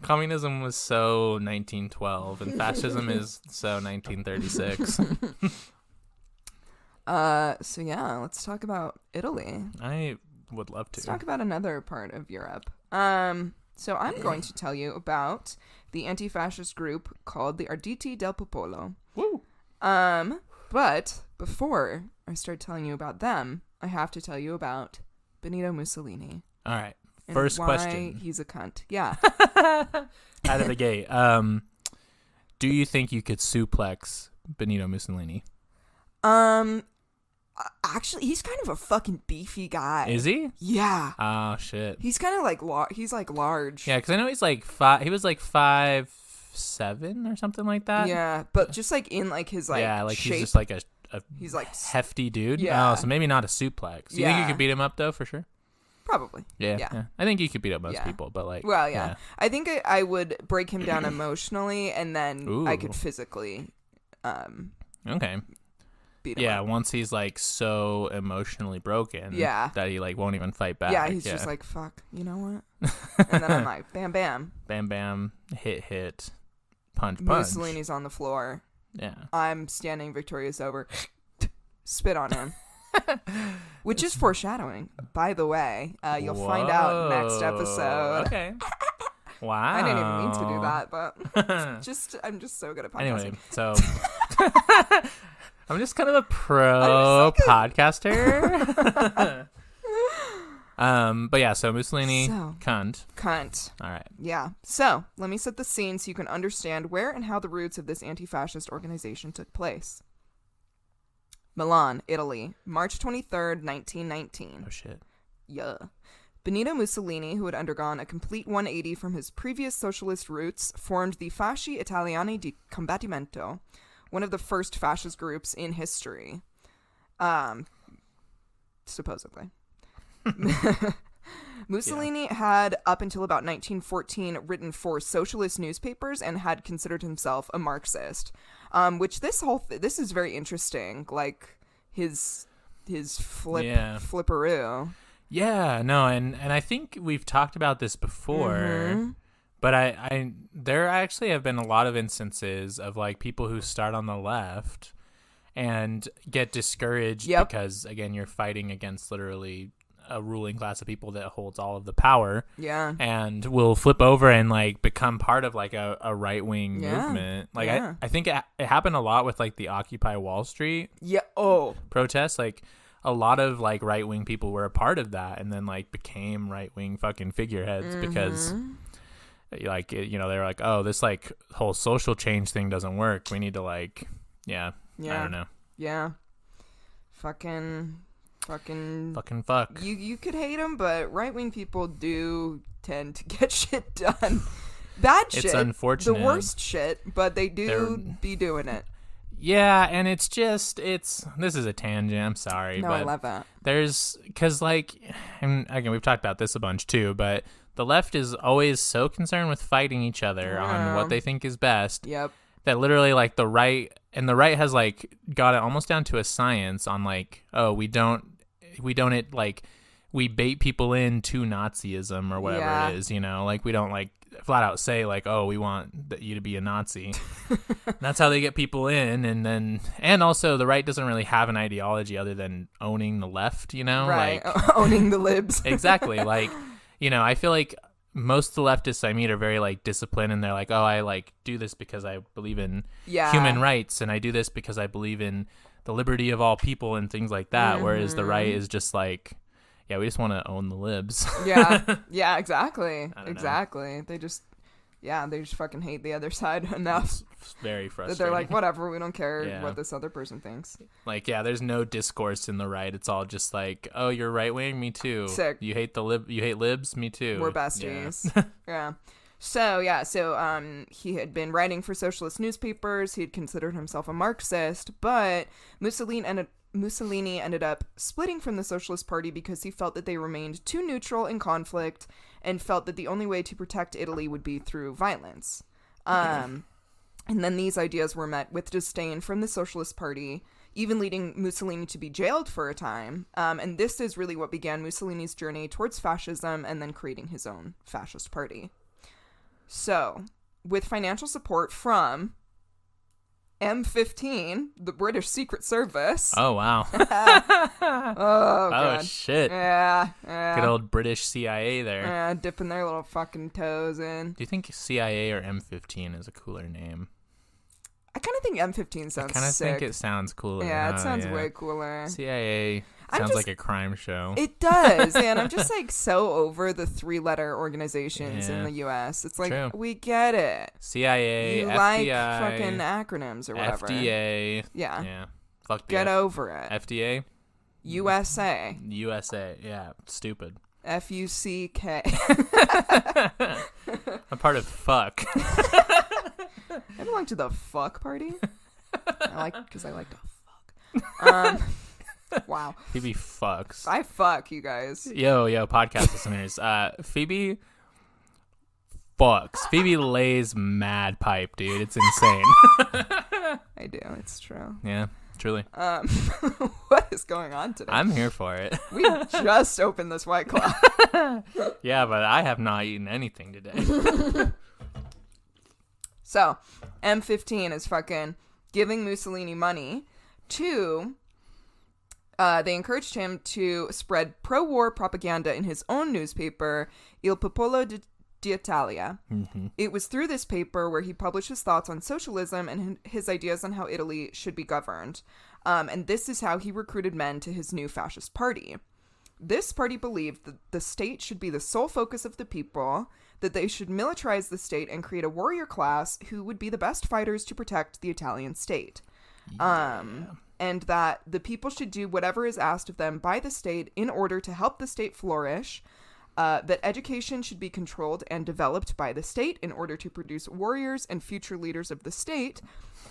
[SPEAKER 3] Communism was so 1912, and fascism is so 1936.
[SPEAKER 2] So yeah, let's talk about Italy.
[SPEAKER 3] I would love to.
[SPEAKER 2] Let's talk about another part of Europe. So I'm going to tell you about the anti-fascist group called the Arditi del Popolo.
[SPEAKER 3] Woo!
[SPEAKER 2] But before I start telling you about them, I have to tell you about Benito Mussolini.
[SPEAKER 3] All right. First question.
[SPEAKER 2] He's a cunt. Yeah.
[SPEAKER 3] Out of the gate. Do you think you could suplex Benito Mussolini?
[SPEAKER 2] Actually, he's kind of a fucking beefy guy.
[SPEAKER 3] Is he?
[SPEAKER 2] Yeah.
[SPEAKER 3] Oh shit.
[SPEAKER 2] He's kind of like he's like large.
[SPEAKER 3] Yeah, because I know he's like 5. He was like 5'7" or something like that.
[SPEAKER 2] Yeah, but just like in like his like shape.
[SPEAKER 3] He's just like a
[SPEAKER 2] he's like
[SPEAKER 3] hefty dude.
[SPEAKER 2] Yeah.
[SPEAKER 3] Oh, so maybe not a suplex. You think you could beat him up though, for sure?
[SPEAKER 2] Probably.
[SPEAKER 3] Yeah. I think you could beat up most people, but like.
[SPEAKER 2] Well, yeah. I think I would break him down emotionally, and then I could physically.
[SPEAKER 3] Okay.
[SPEAKER 2] Beat him up.
[SPEAKER 3] Once he's like so emotionally broken.
[SPEAKER 2] Yeah.
[SPEAKER 3] That he like won't even fight back.
[SPEAKER 2] Yeah, he's just like, fuck. You know what? And then I'm like, bam, bam,
[SPEAKER 3] bam, bam, hit, punch.
[SPEAKER 2] Mussolini's on the floor.
[SPEAKER 3] Yeah.
[SPEAKER 2] I'm standing victorious over. Spit on him. Which is foreshadowing, by the way. You'll find out next episode.
[SPEAKER 3] Okay. Wow.
[SPEAKER 2] I didn't even mean to do that, but I'm just so good at podcasting.
[SPEAKER 3] Anyway, so I'm just kind of a pro podcaster. But yeah, so Mussolini, cunt.
[SPEAKER 2] All
[SPEAKER 3] right.
[SPEAKER 2] Yeah. So let me set the scene so you can understand where and how the roots of this anti-fascist organization took place. Milan, Italy, March 23rd, 1919.
[SPEAKER 3] Oh, shit.
[SPEAKER 2] Yeah. Benito Mussolini, who had undergone a complete 180 from his previous socialist roots, formed the Fasci Italiani di Combattimento, one of the first fascist groups in history. Supposedly. Mussolini had, up until about 1914, written for socialist newspapers and had considered himself a Marxist. Which this is very interesting. Like his flipperoo.
[SPEAKER 3] Yeah, no, and I think we've talked about this before, but there actually have been a lot of instances of like people who start on the left and get discouraged because, again, you're fighting against literally a ruling class of people that holds all of the power. Yeah. And will flip over and like become part of like a right-wing movement. Like I think it happened a lot with like the Occupy Wall Street protests. Like a lot of like right-wing people were a part of that and then like became right-wing fucking figureheads because like, you know, they were like, oh, this like whole social change thing doesn't work. We need to like, I don't know. Yeah.
[SPEAKER 2] Fucking
[SPEAKER 3] fuck.
[SPEAKER 2] You could hate them, but right-wing people do tend to get shit done. Bad shit.
[SPEAKER 3] It's unfortunate.
[SPEAKER 2] The worst shit, but they be doing it.
[SPEAKER 3] Yeah, and it's this is a tangent, I'm sorry.
[SPEAKER 2] No,
[SPEAKER 3] but
[SPEAKER 2] I love that.
[SPEAKER 3] Because like, and again, we've talked about this a bunch too, but the left is always so concerned with fighting each other on what they think is best.
[SPEAKER 2] Yep.
[SPEAKER 3] That literally like the right has like got it almost down to a science on like, oh, we bait people into Nazism or whatever it is, you know, like we don't like flat out say like, oh, we want you to be a Nazi. That's how they get people in. And also the right doesn't really have an ideology other than owning the left, you know,
[SPEAKER 2] right.
[SPEAKER 3] Like
[SPEAKER 2] owning the libs.
[SPEAKER 3] Exactly. Like, you know, I feel like most of the leftists I meet are very like disciplined and they're like, oh, I like do this because I believe in human rights and I do this because I believe in the liberty of all people and things like that. Whereas the right is just like, yeah, we just want to own the libs.
[SPEAKER 2] Yeah, exactly. Exactly. They just fucking hate the other side enough.
[SPEAKER 3] It's very frustrating.
[SPEAKER 2] They're like, whatever, we don't care what this other person thinks.
[SPEAKER 3] Like, yeah, there's no discourse in the right. It's all just like, oh, you're right wing, me too.
[SPEAKER 2] Sick.
[SPEAKER 3] You hate libs, me too.
[SPEAKER 2] We're besties. Yeah. So he had been writing for socialist newspapers. He had considered himself a Marxist, but Mussolini Mussolini ended up splitting from the Socialist Party because he felt that they remained too neutral in conflict and felt that the only way to protect Italy would be through violence. And then these ideas were met with disdain from the Socialist Party, even leading Mussolini to be jailed for a time. And this is really what began Mussolini's journey towards fascism and then creating his own fascist party. So, with financial support from M15, the British Secret Service.
[SPEAKER 3] Oh, wow.
[SPEAKER 2] Oh, God.
[SPEAKER 3] Shit.
[SPEAKER 2] Yeah.
[SPEAKER 3] Good old British CIA there.
[SPEAKER 2] Yeah, dipping their little fucking toes in.
[SPEAKER 3] Do you think CIA or M15 is a cooler name?
[SPEAKER 2] I kind of think M15 sounds
[SPEAKER 3] I kind of
[SPEAKER 2] sick.
[SPEAKER 3] think it sounds cooler.
[SPEAKER 2] Yeah, it sounds way cooler.
[SPEAKER 3] CIA sounds like a crime show.
[SPEAKER 2] It does, and I'm just like so over the 3-letter organizations in the U.S. It's like,
[SPEAKER 3] True.
[SPEAKER 2] We get it.
[SPEAKER 3] CIA,
[SPEAKER 2] you
[SPEAKER 3] FBI,
[SPEAKER 2] like fucking acronyms or whatever.
[SPEAKER 3] FDA.
[SPEAKER 2] Yeah.
[SPEAKER 3] Fuck
[SPEAKER 2] Get over it.
[SPEAKER 3] FDA.
[SPEAKER 2] USA.
[SPEAKER 3] USA. Yeah. Stupid.
[SPEAKER 2] FUCK.
[SPEAKER 3] I'm part of fuck.
[SPEAKER 2] I belong to the fuck party. Because I like to fuck. Wow.
[SPEAKER 3] Phoebe fucks.
[SPEAKER 2] I fuck, you guys.
[SPEAKER 3] Yo, podcast listeners. Phoebe fucks. Phoebe lays mad pipe, dude. It's insane.
[SPEAKER 2] I do. It's true.
[SPEAKER 3] Yeah, truly.
[SPEAKER 2] What is going on today?
[SPEAKER 3] I'm here for it.
[SPEAKER 2] We just opened this White Claw.
[SPEAKER 3] Yeah, but I have not eaten anything today.
[SPEAKER 2] So, M15 is fucking giving Mussolini money to... they encouraged him to spread pro-war propaganda in his own newspaper, Il Popolo d'Italia.
[SPEAKER 3] Mm-hmm.
[SPEAKER 2] It was through this paper where he published his thoughts on socialism and his ideas on how Italy should be governed. And this is how he recruited men to his new fascist party. This party believed that the state should be the sole focus of the people, that they should militarize the state and create a warrior class who would be the best fighters to protect the Italian state.
[SPEAKER 3] Yeah.
[SPEAKER 2] And that the people should do whatever is asked of them by the state in order to help the state flourish, that education should be controlled and developed by the state in order to produce warriors and future leaders of the state,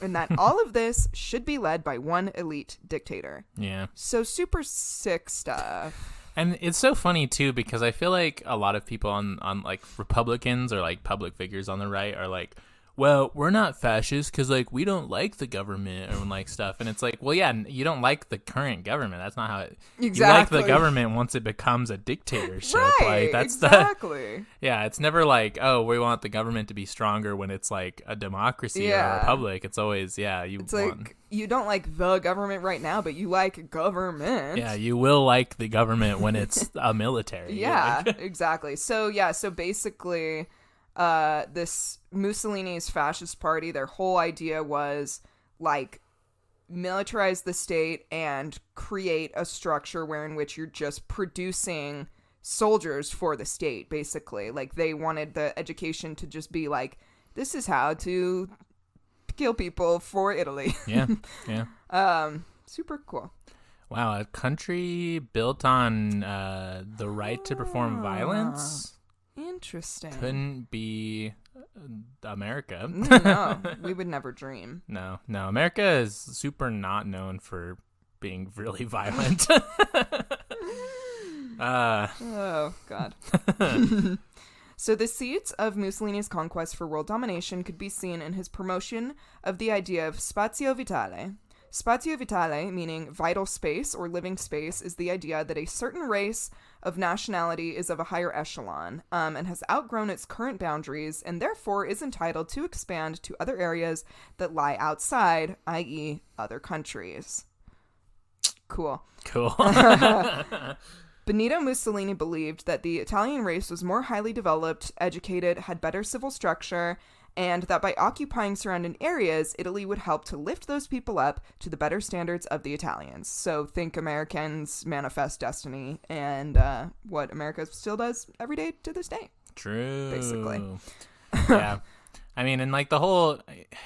[SPEAKER 2] and that all of this should be led by one elite dictator.
[SPEAKER 3] Yeah.
[SPEAKER 2] So super sick stuff.
[SPEAKER 3] And it's so funny, too, because I feel like a lot of people on like, Republicans or, like, public figures on the right are like, well, we're not fascists because, like, we don't like the government or, like, stuff. And it's like, well, yeah, you don't like the current government. That's not how it...
[SPEAKER 2] Exactly.
[SPEAKER 3] You like the government once it becomes a dictatorship.
[SPEAKER 2] Right,
[SPEAKER 3] like, that's
[SPEAKER 2] exactly.
[SPEAKER 3] Yeah, it's never like, oh, we want the government to be stronger when it's, like, a democracy or a republic. It's always,
[SPEAKER 2] It's like, you don't like the government right now, but you like government.
[SPEAKER 3] Yeah, you will like the government when it's a military.
[SPEAKER 2] Yeah, exactly. So basically... this Mussolini's fascist party, their whole idea was like militarize the state and create a structure in which you're just producing soldiers for the state, basically. Like they wanted the education to just be like, this is how to kill people for Italy.
[SPEAKER 3] Yeah.
[SPEAKER 2] Super cool.
[SPEAKER 3] Wow, a country built on the right to perform violence.
[SPEAKER 2] Interesting.
[SPEAKER 3] Couldn't be America.
[SPEAKER 2] No, we would never dream.
[SPEAKER 3] No. America is super not known for being really violent.
[SPEAKER 2] Oh, God. So the seeds of Mussolini's conquest for world domination could be seen in his promotion of the idea of spazio vitale. Spazio vitale, meaning vital space or living space, is the idea that a certain race of nationality is of a higher echelon and has outgrown its current boundaries and therefore is entitled to expand to other areas that lie outside, i.e. other countries. Cool. Benito Mussolini believed that the Italian race was more highly developed, educated, had better civil structure, and that by occupying surrounding areas, Italy would help to lift those people up to the better standards of the Italians. So think Americans' manifest destiny and what America still does every day to this day.
[SPEAKER 3] True.
[SPEAKER 2] Basically.
[SPEAKER 3] Yeah. I mean, and like the whole,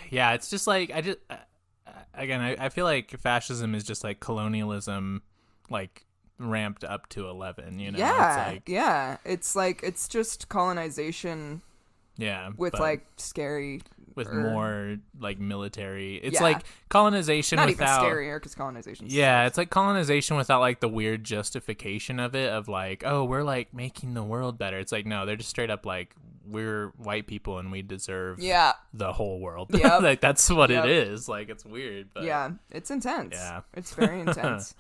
[SPEAKER 3] yeah, it's just like, I feel like fascism is just like colonialism, like ramped up to 11, you know?
[SPEAKER 2] Yeah. It's like, it's just colonization.
[SPEAKER 3] Yeah.
[SPEAKER 2] With like scary
[SPEAKER 3] with more like military. It's
[SPEAKER 2] Yeah.
[SPEAKER 3] like colonization
[SPEAKER 2] not
[SPEAKER 3] without
[SPEAKER 2] even scarier because colonization.
[SPEAKER 3] Yeah, it's like colonization without like the weird justification of it of like, oh, we're like making the world better. It's like, no, they're just straight up like, we're white people and we deserve the whole world.
[SPEAKER 2] Yep.
[SPEAKER 3] Like that's what
[SPEAKER 2] Yep.
[SPEAKER 3] it is. Like it's weird, but
[SPEAKER 2] yeah, it's intense.
[SPEAKER 3] Yeah.
[SPEAKER 2] It's very intense.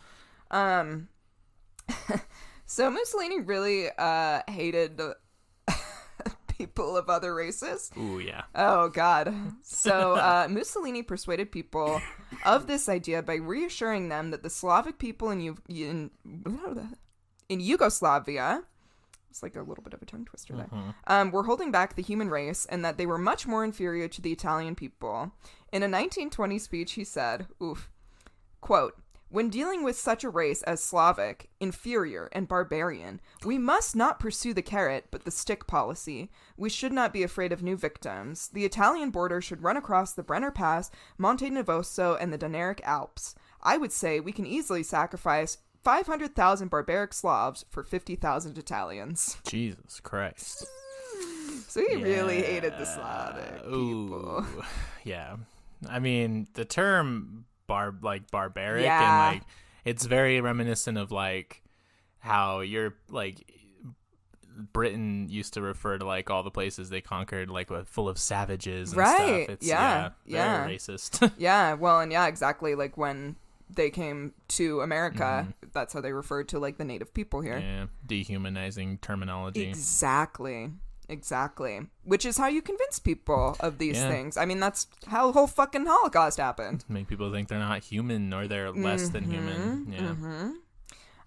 [SPEAKER 2] So Mussolini really hated the people of other races.
[SPEAKER 3] Ooh, yeah.
[SPEAKER 2] Oh, God. So Mussolini persuaded people of this idea by reassuring them that the Slavic people in Yugoslavia, it's like a little bit of a tongue twister there, were holding back the human race and that they were much more inferior to the Italian people. In a 1920 speech, he said, quote, "When dealing with such a race as Slavic, inferior, and barbarian, we must not pursue the carrot, but the stick policy. We should not be afraid of new victims. The Italian border should run across the Brenner Pass, Monte Nevoso, and the Dinaric Alps. I would say we can easily sacrifice 500,000 barbaric Slavs for 50,000 Italians."
[SPEAKER 3] Jesus Christ.
[SPEAKER 2] So he really hated the Slavic people.
[SPEAKER 3] Ooh. Yeah. I mean, the term barbaric
[SPEAKER 2] Yeah.
[SPEAKER 3] and like it's very reminiscent of like how you're like Britain used to refer to like all the places they conquered like full of savages and
[SPEAKER 2] Right.
[SPEAKER 3] stuff. It's
[SPEAKER 2] Yeah.
[SPEAKER 3] very racist.
[SPEAKER 2] Yeah, well, and yeah, exactly. Like when they came to America, that's how they referred to like the native people here.
[SPEAKER 3] Yeah, dehumanizing terminology.
[SPEAKER 2] Exactly. Which is how you convince people of these things. I mean, that's how the whole fucking Holocaust happened.
[SPEAKER 3] Make people think they're not human or they're less than human. Yeah.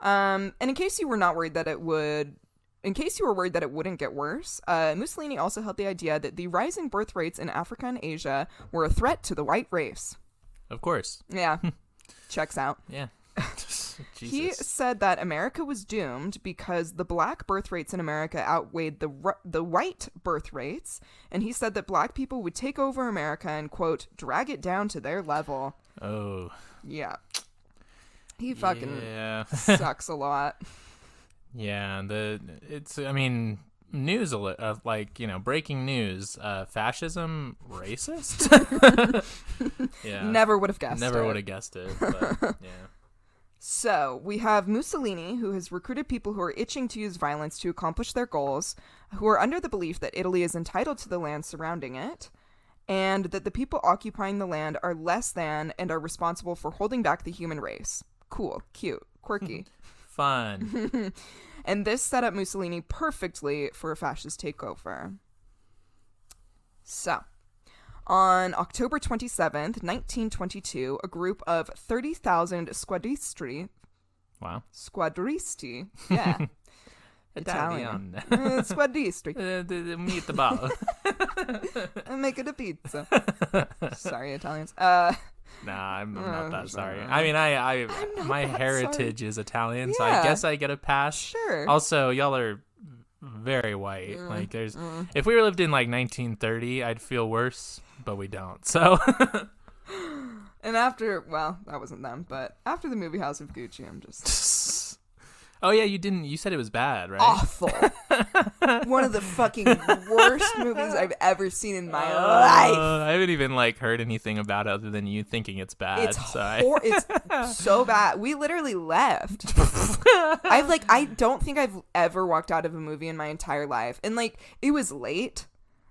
[SPEAKER 2] And in case you were worried that it wouldn't get worse, Mussolini also held the idea that the rising birth rates in Africa and Asia were a threat to the white race.
[SPEAKER 3] Of course.
[SPEAKER 2] Yeah. Checks out.
[SPEAKER 3] Yeah.
[SPEAKER 2] He
[SPEAKER 3] Jesus.
[SPEAKER 2] said that America was doomed because the black birth rates in America outweighed the white birth rates, and he said that black people would take over America and, quote, drag it down to their level.
[SPEAKER 3] Oh.
[SPEAKER 2] Yeah. He fucking
[SPEAKER 3] sucks
[SPEAKER 2] a lot.
[SPEAKER 3] Yeah, news alert, like, breaking news, fascism racist? Yeah.
[SPEAKER 2] Never would have guessed it.
[SPEAKER 3] Never would have guessed it, but yeah.
[SPEAKER 2] So, we have Mussolini, who has recruited people who are itching to use violence to accomplish their goals, who are under the belief that Italy is entitled to the land surrounding it, and that the people occupying the land are less than and are responsible for holding back the human race. Cool, cute, quirky.
[SPEAKER 3] Fun.
[SPEAKER 2] And this set up Mussolini perfectly for a fascist takeover. So, on October 27th, 1922, a group of 30,000 squadristi.
[SPEAKER 3] Wow.
[SPEAKER 2] Squadristi. Yeah. Italian. Squadristi.
[SPEAKER 3] Meatball.
[SPEAKER 2] I'm making a pizza. Sorry, Italians.
[SPEAKER 3] Nah, I'm not that sorry. I mean, my heritage is Italian, so I
[SPEAKER 2] Yeah.
[SPEAKER 3] guess I get a pass.
[SPEAKER 2] Sure.
[SPEAKER 3] Also, y'all are very white. Like, there's, if we lived in like 1930, I'd feel worse, but we don't. So.
[SPEAKER 2] And after, well, that wasn't them, but after the movie House of Gucci, I'm just
[SPEAKER 3] Oh yeah, you said it was bad, right?
[SPEAKER 2] awful. One of the fucking worst movies I've ever seen in my life.
[SPEAKER 3] I haven't even heard anything about it other than you thinking it's bad.
[SPEAKER 2] It's it's so bad. We literally left. I don't think I've ever walked out of a movie in my entire life. And it was late.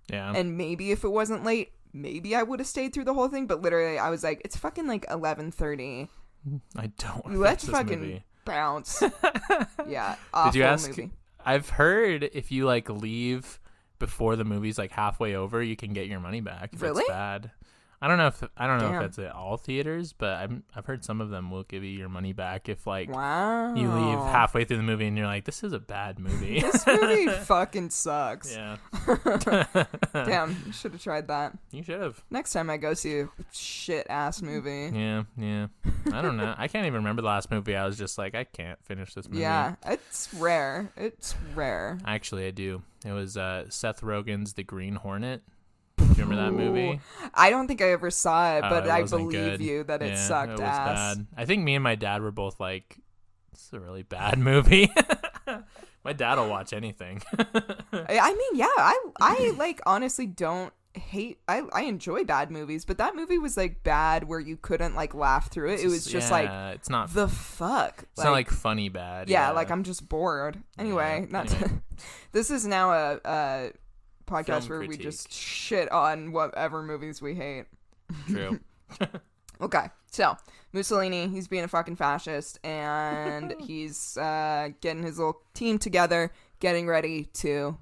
[SPEAKER 3] Yeah.
[SPEAKER 2] And maybe if it wasn't late, maybe I would have stayed through the whole thing, but literally I was like, it's fucking 11:30.
[SPEAKER 3] I don't want to
[SPEAKER 2] Let's
[SPEAKER 3] watch this
[SPEAKER 2] fucking
[SPEAKER 3] movie.
[SPEAKER 2] bounce. Yeah. Awful
[SPEAKER 3] Did you ask?
[SPEAKER 2] movie.
[SPEAKER 3] I've heard if you leave before the movie's halfway over, you can get your money back if
[SPEAKER 2] Really?
[SPEAKER 3] it's bad. I don't know if
[SPEAKER 2] Damn.
[SPEAKER 3] that's at all theaters, but I've heard some of them will give you your money back if
[SPEAKER 2] Wow.
[SPEAKER 3] you leave halfway through the movie and you're like, this is a bad movie.
[SPEAKER 2] This movie fucking sucks.
[SPEAKER 3] Yeah.
[SPEAKER 2] Damn, you should have tried that.
[SPEAKER 3] You should have.
[SPEAKER 2] Next time I go see a shit ass movie.
[SPEAKER 3] Yeah. I don't know. I can't even remember the last movie. I was just like, I can't finish this movie.
[SPEAKER 2] Yeah, it's rare.
[SPEAKER 3] Actually, I do. It was Seth Rogen's The Green Hornet. Do you remember that movie?
[SPEAKER 2] I don't think I ever saw it, but
[SPEAKER 3] it
[SPEAKER 2] I
[SPEAKER 3] wasn't
[SPEAKER 2] believe
[SPEAKER 3] good.
[SPEAKER 2] you that it
[SPEAKER 3] Yeah,
[SPEAKER 2] sucked
[SPEAKER 3] it was
[SPEAKER 2] ass.
[SPEAKER 3] bad. I think me and my dad were both like, this is a really bad movie. My dad will watch anything.
[SPEAKER 2] I mean, yeah, I honestly don't hate I enjoy bad movies, but that movie was like bad where you couldn't like laugh through it. It was just like,
[SPEAKER 3] it's not
[SPEAKER 2] the fuck.
[SPEAKER 3] It's not like funny bad.
[SPEAKER 2] Yeah, like I'm just bored. Anyway, this is now a podcast where we just shit on whatever movies we hate.
[SPEAKER 3] True.
[SPEAKER 2] Okay, so Mussolini, he's being a fucking fascist, and he's getting his little team together, getting ready to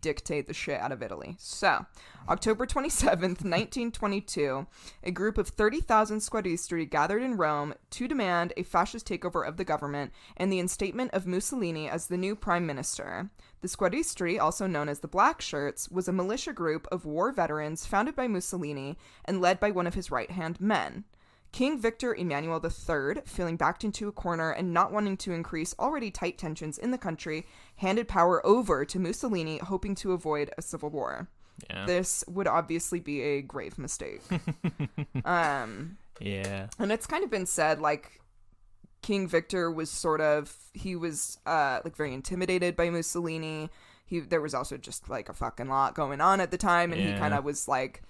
[SPEAKER 2] dictate the shit out of Italy. So, October 27th, 1922, a group of 30,000 squadristi gathered in Rome to demand a fascist takeover of the government and the instatement of Mussolini as the new prime minister. The squadristi, also known as the Black Shirts, was a militia group of war veterans founded by Mussolini and led by one of his right-hand men. King Victor Emmanuel III, feeling backed into a corner and not wanting to increase already tight tensions in the country, handed power over to Mussolini, hoping to avoid a civil war.
[SPEAKER 3] Yeah.
[SPEAKER 2] This would obviously be a grave mistake.
[SPEAKER 3] Yeah.
[SPEAKER 2] And it's kind of been said, like, King Victor was he was like very intimidated by Mussolini. There was also just like a fucking lot going on at the time, and he kind of was like,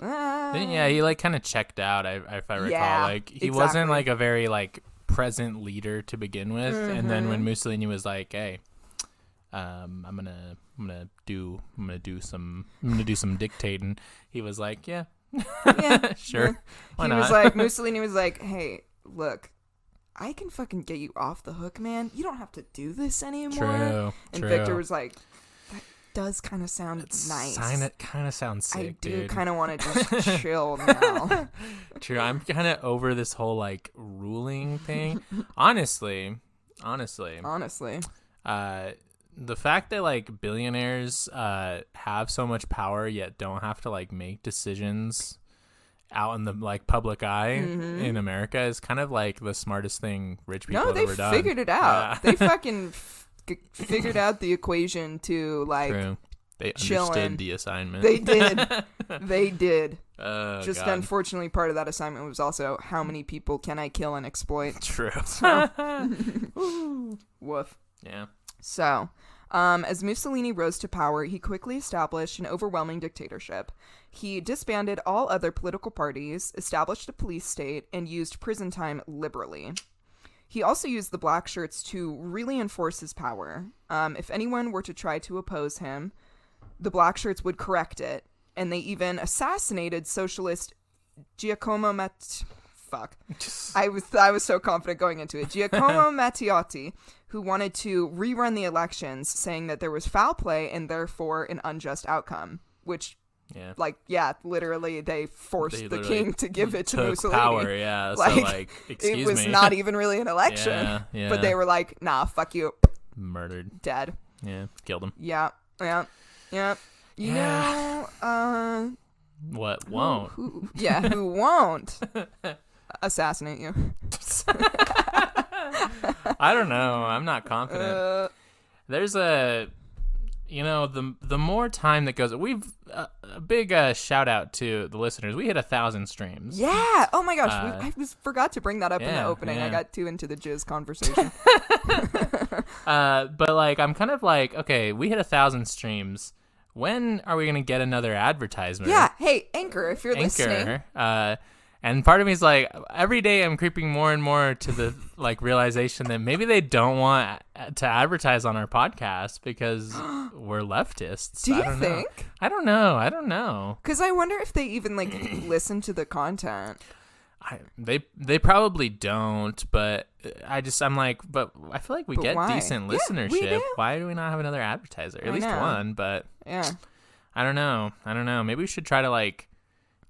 [SPEAKER 3] yeah, he like kind of checked out. If I recall, like he wasn't like a very like present leader to begin with, and then when Mussolini was like, "Hey, I'm gonna do some dictating," he was like, "Yeah, sure, why not?"
[SPEAKER 2] Mussolini was like, "Hey, look, I can fucking get you off the hook, man. You don't have to do this anymore." And Victor was like, does kind of sound nice.
[SPEAKER 3] It kind of sounds sick,
[SPEAKER 2] I do
[SPEAKER 3] dude.
[SPEAKER 2] kind of want to just chill now.
[SPEAKER 3] True. I'm kind of over this whole like ruling thing. Honestly, the fact that like billionaires have so much power yet don't have to like make decisions out in the like public eye in America is kind of like the smartest thing rich people have ever done.
[SPEAKER 2] No, they figured it out. They fucking figured out the equation to like
[SPEAKER 3] True. They understood the assignment.
[SPEAKER 2] They did.
[SPEAKER 3] Just
[SPEAKER 2] God. Unfortunately, part of that assignment was also how many people can I kill and exploit.
[SPEAKER 3] True.
[SPEAKER 2] So, woof.
[SPEAKER 3] Yeah.
[SPEAKER 2] So, as Mussolini rose to power, he quickly established an overwhelming dictatorship. He disbanded all other political parties, established a police state, and used prison time liberally. He also used the Black Shirts to really enforce his power. If anyone were to try to oppose him, the Black Shirts would correct it, and they even assassinated socialist Giacomo I was so confident going into it. Giacomo Matteotti, who wanted to rerun the elections, saying that there was foul play and therefore an unjust outcome, which... literally they forced the king to give it to Mussolini.
[SPEAKER 3] Power, yeah. So, excuse me.
[SPEAKER 2] It was not even really an election.
[SPEAKER 3] Yeah.
[SPEAKER 2] But they were like, nah, fuck you.
[SPEAKER 3] Murdered.
[SPEAKER 2] Dead.
[SPEAKER 3] Yeah, killed him.
[SPEAKER 2] Yeah. You know,
[SPEAKER 3] what won't?
[SPEAKER 2] Who won't assassinate you?
[SPEAKER 3] I don't know. I'm not confident. There's a... the more time that goes, we've a big shout out to the listeners. We hit 1,000 streams.
[SPEAKER 2] Yeah. Oh my gosh. I forgot to bring that up in the opening.
[SPEAKER 3] Yeah.
[SPEAKER 2] I got too into the jizz conversation.
[SPEAKER 3] But like, I'm kind of like, okay, we hit 1,000 streams. When are we gonna get another advertisement?
[SPEAKER 2] Yeah. Hey, Anchor, if you're listening.
[SPEAKER 3] And part of me is like, every day I'm creeping more and more to the like realization that maybe they don't want to advertise on our podcast because we're leftists.
[SPEAKER 2] Do you think?
[SPEAKER 3] I don't know.
[SPEAKER 2] Because I wonder if they even like listen to the content.
[SPEAKER 3] They probably don't, but I'm like, but I feel like we get
[SPEAKER 2] why?
[SPEAKER 3] decent listenership.
[SPEAKER 2] We do.
[SPEAKER 3] Why do we not have another advertiser? At least one, but
[SPEAKER 2] yeah.
[SPEAKER 3] I don't know. Maybe we should try to like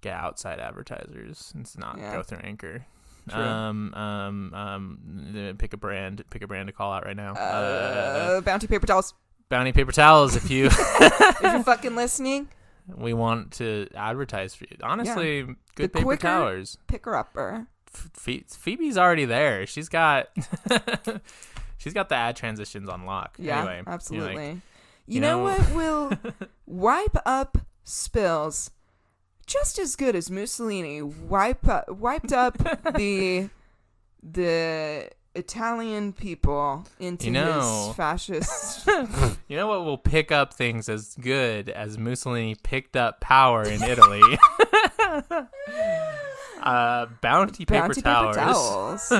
[SPEAKER 3] get outside advertisers and not go through Anchor.
[SPEAKER 2] True.
[SPEAKER 3] Pick a brand to call out right now.
[SPEAKER 2] Bounty paper towels.
[SPEAKER 3] Bounty paper towels. If you
[SPEAKER 2] if you're fucking listening,
[SPEAKER 3] we want to advertise for you. Honestly, good paper towels.
[SPEAKER 2] Picker upper.
[SPEAKER 3] Phoebe's already there. She's got the ad transitions on lock.
[SPEAKER 2] Yeah,
[SPEAKER 3] anyway,
[SPEAKER 2] absolutely. You know what will wipe up spills just as good as Mussolini wiped up the Italian people into his fascist.
[SPEAKER 3] You know what will pick up things as good as Mussolini picked up power in Italy? Bounty paper towels.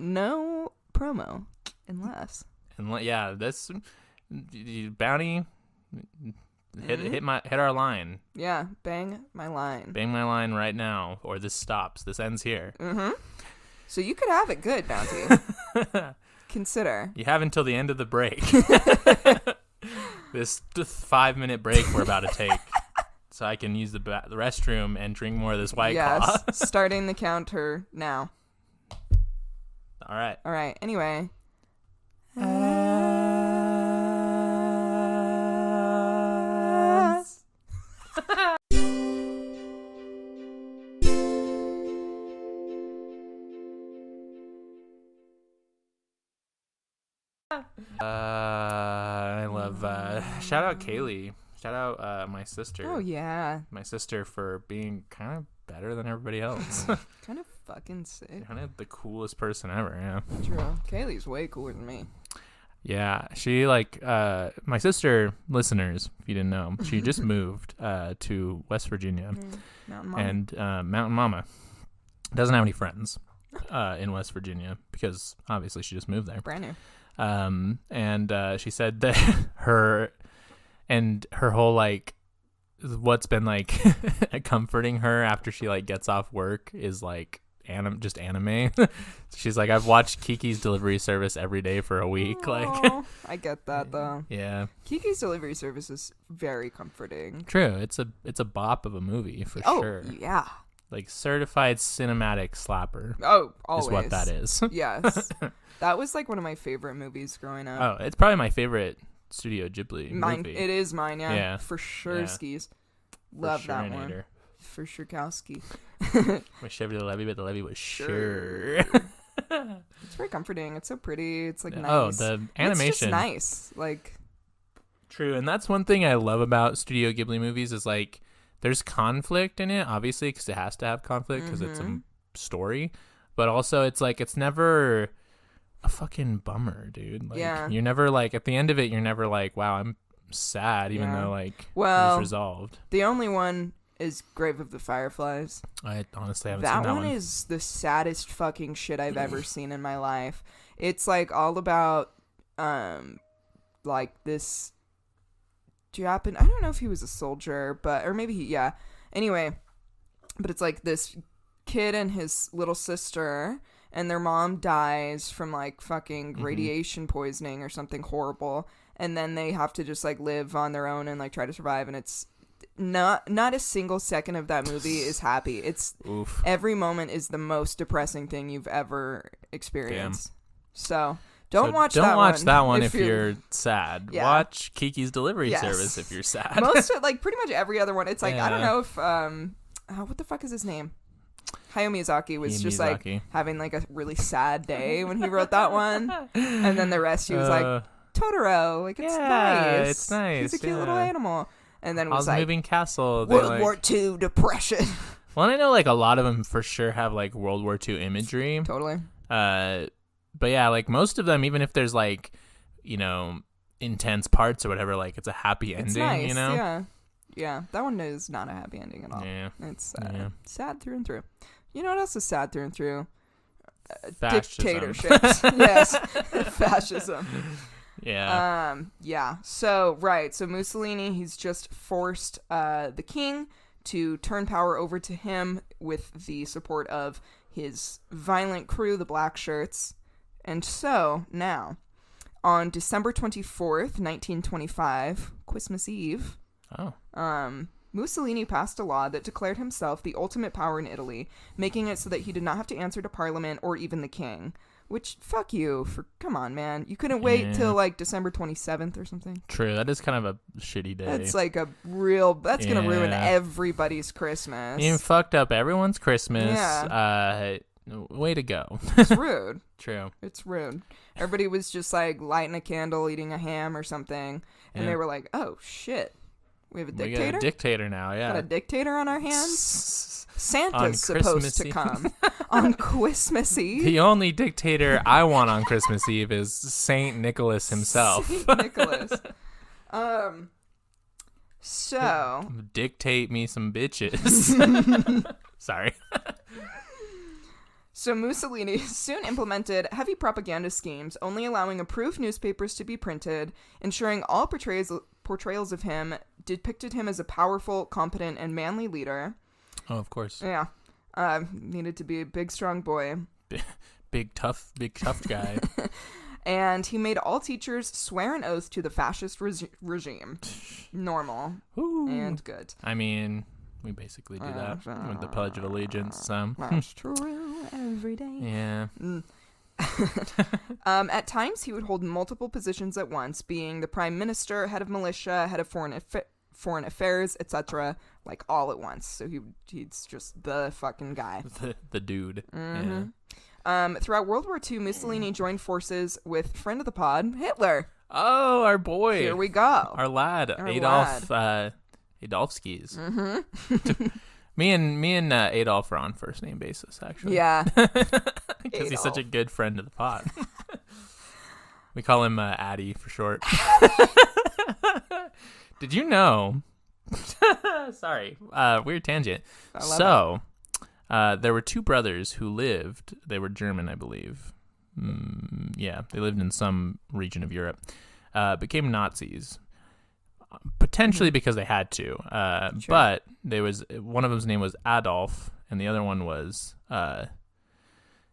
[SPEAKER 2] No promo, unless.
[SPEAKER 3] And yeah, this bounty hit our line.
[SPEAKER 2] Yeah, bang my line.
[SPEAKER 3] Bang my line right now, or this stops. This ends here.
[SPEAKER 2] Mm-hmm. So you could have it good, Bounty. Consider.
[SPEAKER 3] You have until the end of the break. This 5-minute break we're about to take. So I can use the restroom and drink more of this White Claw.
[SPEAKER 2] Starting the counter now.
[SPEAKER 3] All right.
[SPEAKER 2] Anyway.
[SPEAKER 3] I love shout out Kaylee. Shout out my sister.
[SPEAKER 2] Oh yeah.
[SPEAKER 3] My sister for being kind of better than everybody else.
[SPEAKER 2] Kind of fucking sick.
[SPEAKER 3] Kind of the coolest person ever, yeah.
[SPEAKER 2] True. Kaylee's way cooler than me.
[SPEAKER 3] Yeah, she my sister, listeners, if you didn't know, she just moved to West Virginia.
[SPEAKER 2] Mountain Mama.
[SPEAKER 3] And Mountain Mama doesn't have any friends in West Virginia because obviously she just moved there.
[SPEAKER 2] Brand new.
[SPEAKER 3] And she said that her whole what's been comforting her after she gets off work is just anime. She's like, I've watched Kiki's Delivery Service every day for a week.
[SPEAKER 2] Aww, I get that though.
[SPEAKER 3] Yeah,
[SPEAKER 2] Kiki's Delivery Service is very comforting.
[SPEAKER 3] True. It's a bop of a movie for sure.
[SPEAKER 2] Oh yeah.
[SPEAKER 3] Certified cinematic slapper.
[SPEAKER 2] Oh, always.
[SPEAKER 3] Is what that is.
[SPEAKER 2] Yes. That was one of my favorite movies growing up.
[SPEAKER 3] Oh, it's probably my favorite Studio Ghibli movie.
[SPEAKER 2] It is mine, yeah.
[SPEAKER 3] Yeah.
[SPEAKER 2] For sure, skis. Love that one. For Shurkowski.
[SPEAKER 3] My Chevy the Levy, but the Levy was sure.
[SPEAKER 2] It's very comforting. It's so pretty. It's nice.
[SPEAKER 3] Oh, the animation.
[SPEAKER 2] It's just nice.
[SPEAKER 3] True, and that's one thing I love about Studio Ghibli movies is there's conflict in it, obviously, because it has to have conflict because it's a story. But also, it's never a fucking bummer, dude. You're never at the end of it, you're never wow, I'm sad, even though it was resolved.
[SPEAKER 2] The only one is Grave of the Fireflies.
[SPEAKER 3] I honestly haven't seen that one.
[SPEAKER 2] That one is the saddest fucking shit I've ever seen in my life. It's all about this Japan. I don't know if he was a soldier, or maybe yeah. Anyway, but it's this kid and his little sister, and their mom dies from fucking radiation poisoning or something horrible, and then they have to just live on their own and try to survive, and it's not a single second of that movie is happy. It's
[SPEAKER 3] Oof.
[SPEAKER 2] Every moment is the most depressing thing you've ever experienced.
[SPEAKER 3] Damn.
[SPEAKER 2] So don't watch
[SPEAKER 3] that one if you're sad.
[SPEAKER 2] Yeah.
[SPEAKER 3] Watch Kiki's Delivery Service if you're sad.
[SPEAKER 2] Most pretty much every other one. It's I don't know if what the fuck is his name? Hayao Miyazaki was just having a really sad day when he wrote that one, and then the rest he was Totoro, it's nice. He's a cute little animal, and then was
[SPEAKER 3] Moving Castle,
[SPEAKER 2] World War II depression.
[SPEAKER 3] Well, I know a lot of them for sure have World War II imagery.
[SPEAKER 2] Totally.
[SPEAKER 3] But yeah, most of them, even if there's intense parts or whatever, it's a happy ending. It's nice,
[SPEAKER 2] yeah. That one is not a happy ending at all.
[SPEAKER 3] Yeah,
[SPEAKER 2] it's sad through and through. You know what else is sad through and through?
[SPEAKER 3] Dictatorships.
[SPEAKER 2] Yes, fascism.
[SPEAKER 3] Yeah.
[SPEAKER 2] Yeah. So Mussolini, he's just forced the king to turn power over to him with the support of his violent crew, the Black Shirts. And so now, on December 24th, 1925, Christmas Eve.
[SPEAKER 3] Oh.
[SPEAKER 2] Mussolini passed a law that declared himself the ultimate power in Italy, making it so that he did not have to answer to Parliament or even the king. Which, fuck you. Come on, man. You couldn't wait till December 27th or something.
[SPEAKER 3] True. That is kind of a shitty day.
[SPEAKER 2] That's that's going to ruin everybody's Christmas.
[SPEAKER 3] You fucked up everyone's Christmas.
[SPEAKER 2] Yeah.
[SPEAKER 3] Way to go.
[SPEAKER 2] It's rude.
[SPEAKER 3] True.
[SPEAKER 2] It's rude. Everybody was just lighting a candle, eating a ham or something. And they were like, oh, shit. We have a
[SPEAKER 3] We
[SPEAKER 2] dictator?
[SPEAKER 3] got a dictator now, yeah.
[SPEAKER 2] Got a dictator on our hands? Santa's supposed
[SPEAKER 3] Christmas
[SPEAKER 2] to
[SPEAKER 3] Eve.
[SPEAKER 2] come on Christmas Eve.
[SPEAKER 3] The only dictator I want on Christmas Eve is Saint Nicholas himself.
[SPEAKER 2] Saint Nicholas. So
[SPEAKER 3] Dictate me some bitches. Sorry.
[SPEAKER 2] So Mussolini soon implemented heavy propaganda schemes, only allowing approved newspapers to be printed, ensuring all portrayals of him depicted him as a powerful, competent, and manly leader.
[SPEAKER 3] Oh, of course.
[SPEAKER 2] Yeah. Needed to be a big, strong boy.
[SPEAKER 3] Big tough guy.
[SPEAKER 2] And he made all teachers swear an oath to the fascist regime. Normal.
[SPEAKER 3] Ooh.
[SPEAKER 2] And good.
[SPEAKER 3] I mean, we basically do that with the Pledge of Allegiance. So.
[SPEAKER 2] That's true every day.
[SPEAKER 3] Yeah.
[SPEAKER 2] At times, he would hold multiple positions at once, being the prime minister, head of militia, head of foreign affairs, etc., like all at once. So he's just the fucking guy.
[SPEAKER 3] The dude.
[SPEAKER 2] Mm-hmm.
[SPEAKER 3] Yeah.
[SPEAKER 2] Throughout World War II, Mussolini joined forces with friend of the pod, Hitler.
[SPEAKER 3] Oh, our boy.
[SPEAKER 2] Here we go.
[SPEAKER 3] Our lad, Adolf. Adolfskis.
[SPEAKER 2] Mm-hmm.
[SPEAKER 3] Me and Adolf are on first name basis, actually.
[SPEAKER 2] Yeah.
[SPEAKER 3] Because he's such a good friend of the pod. We call him Addy for short. Did you know? Sorry, weird tangent. So, there were two brothers who lived. They were German, I believe. Yeah, they lived in some region of Europe. Became Nazis. Potentially because they had to. Sure. But there was one of them's name was Adolf, and the other one was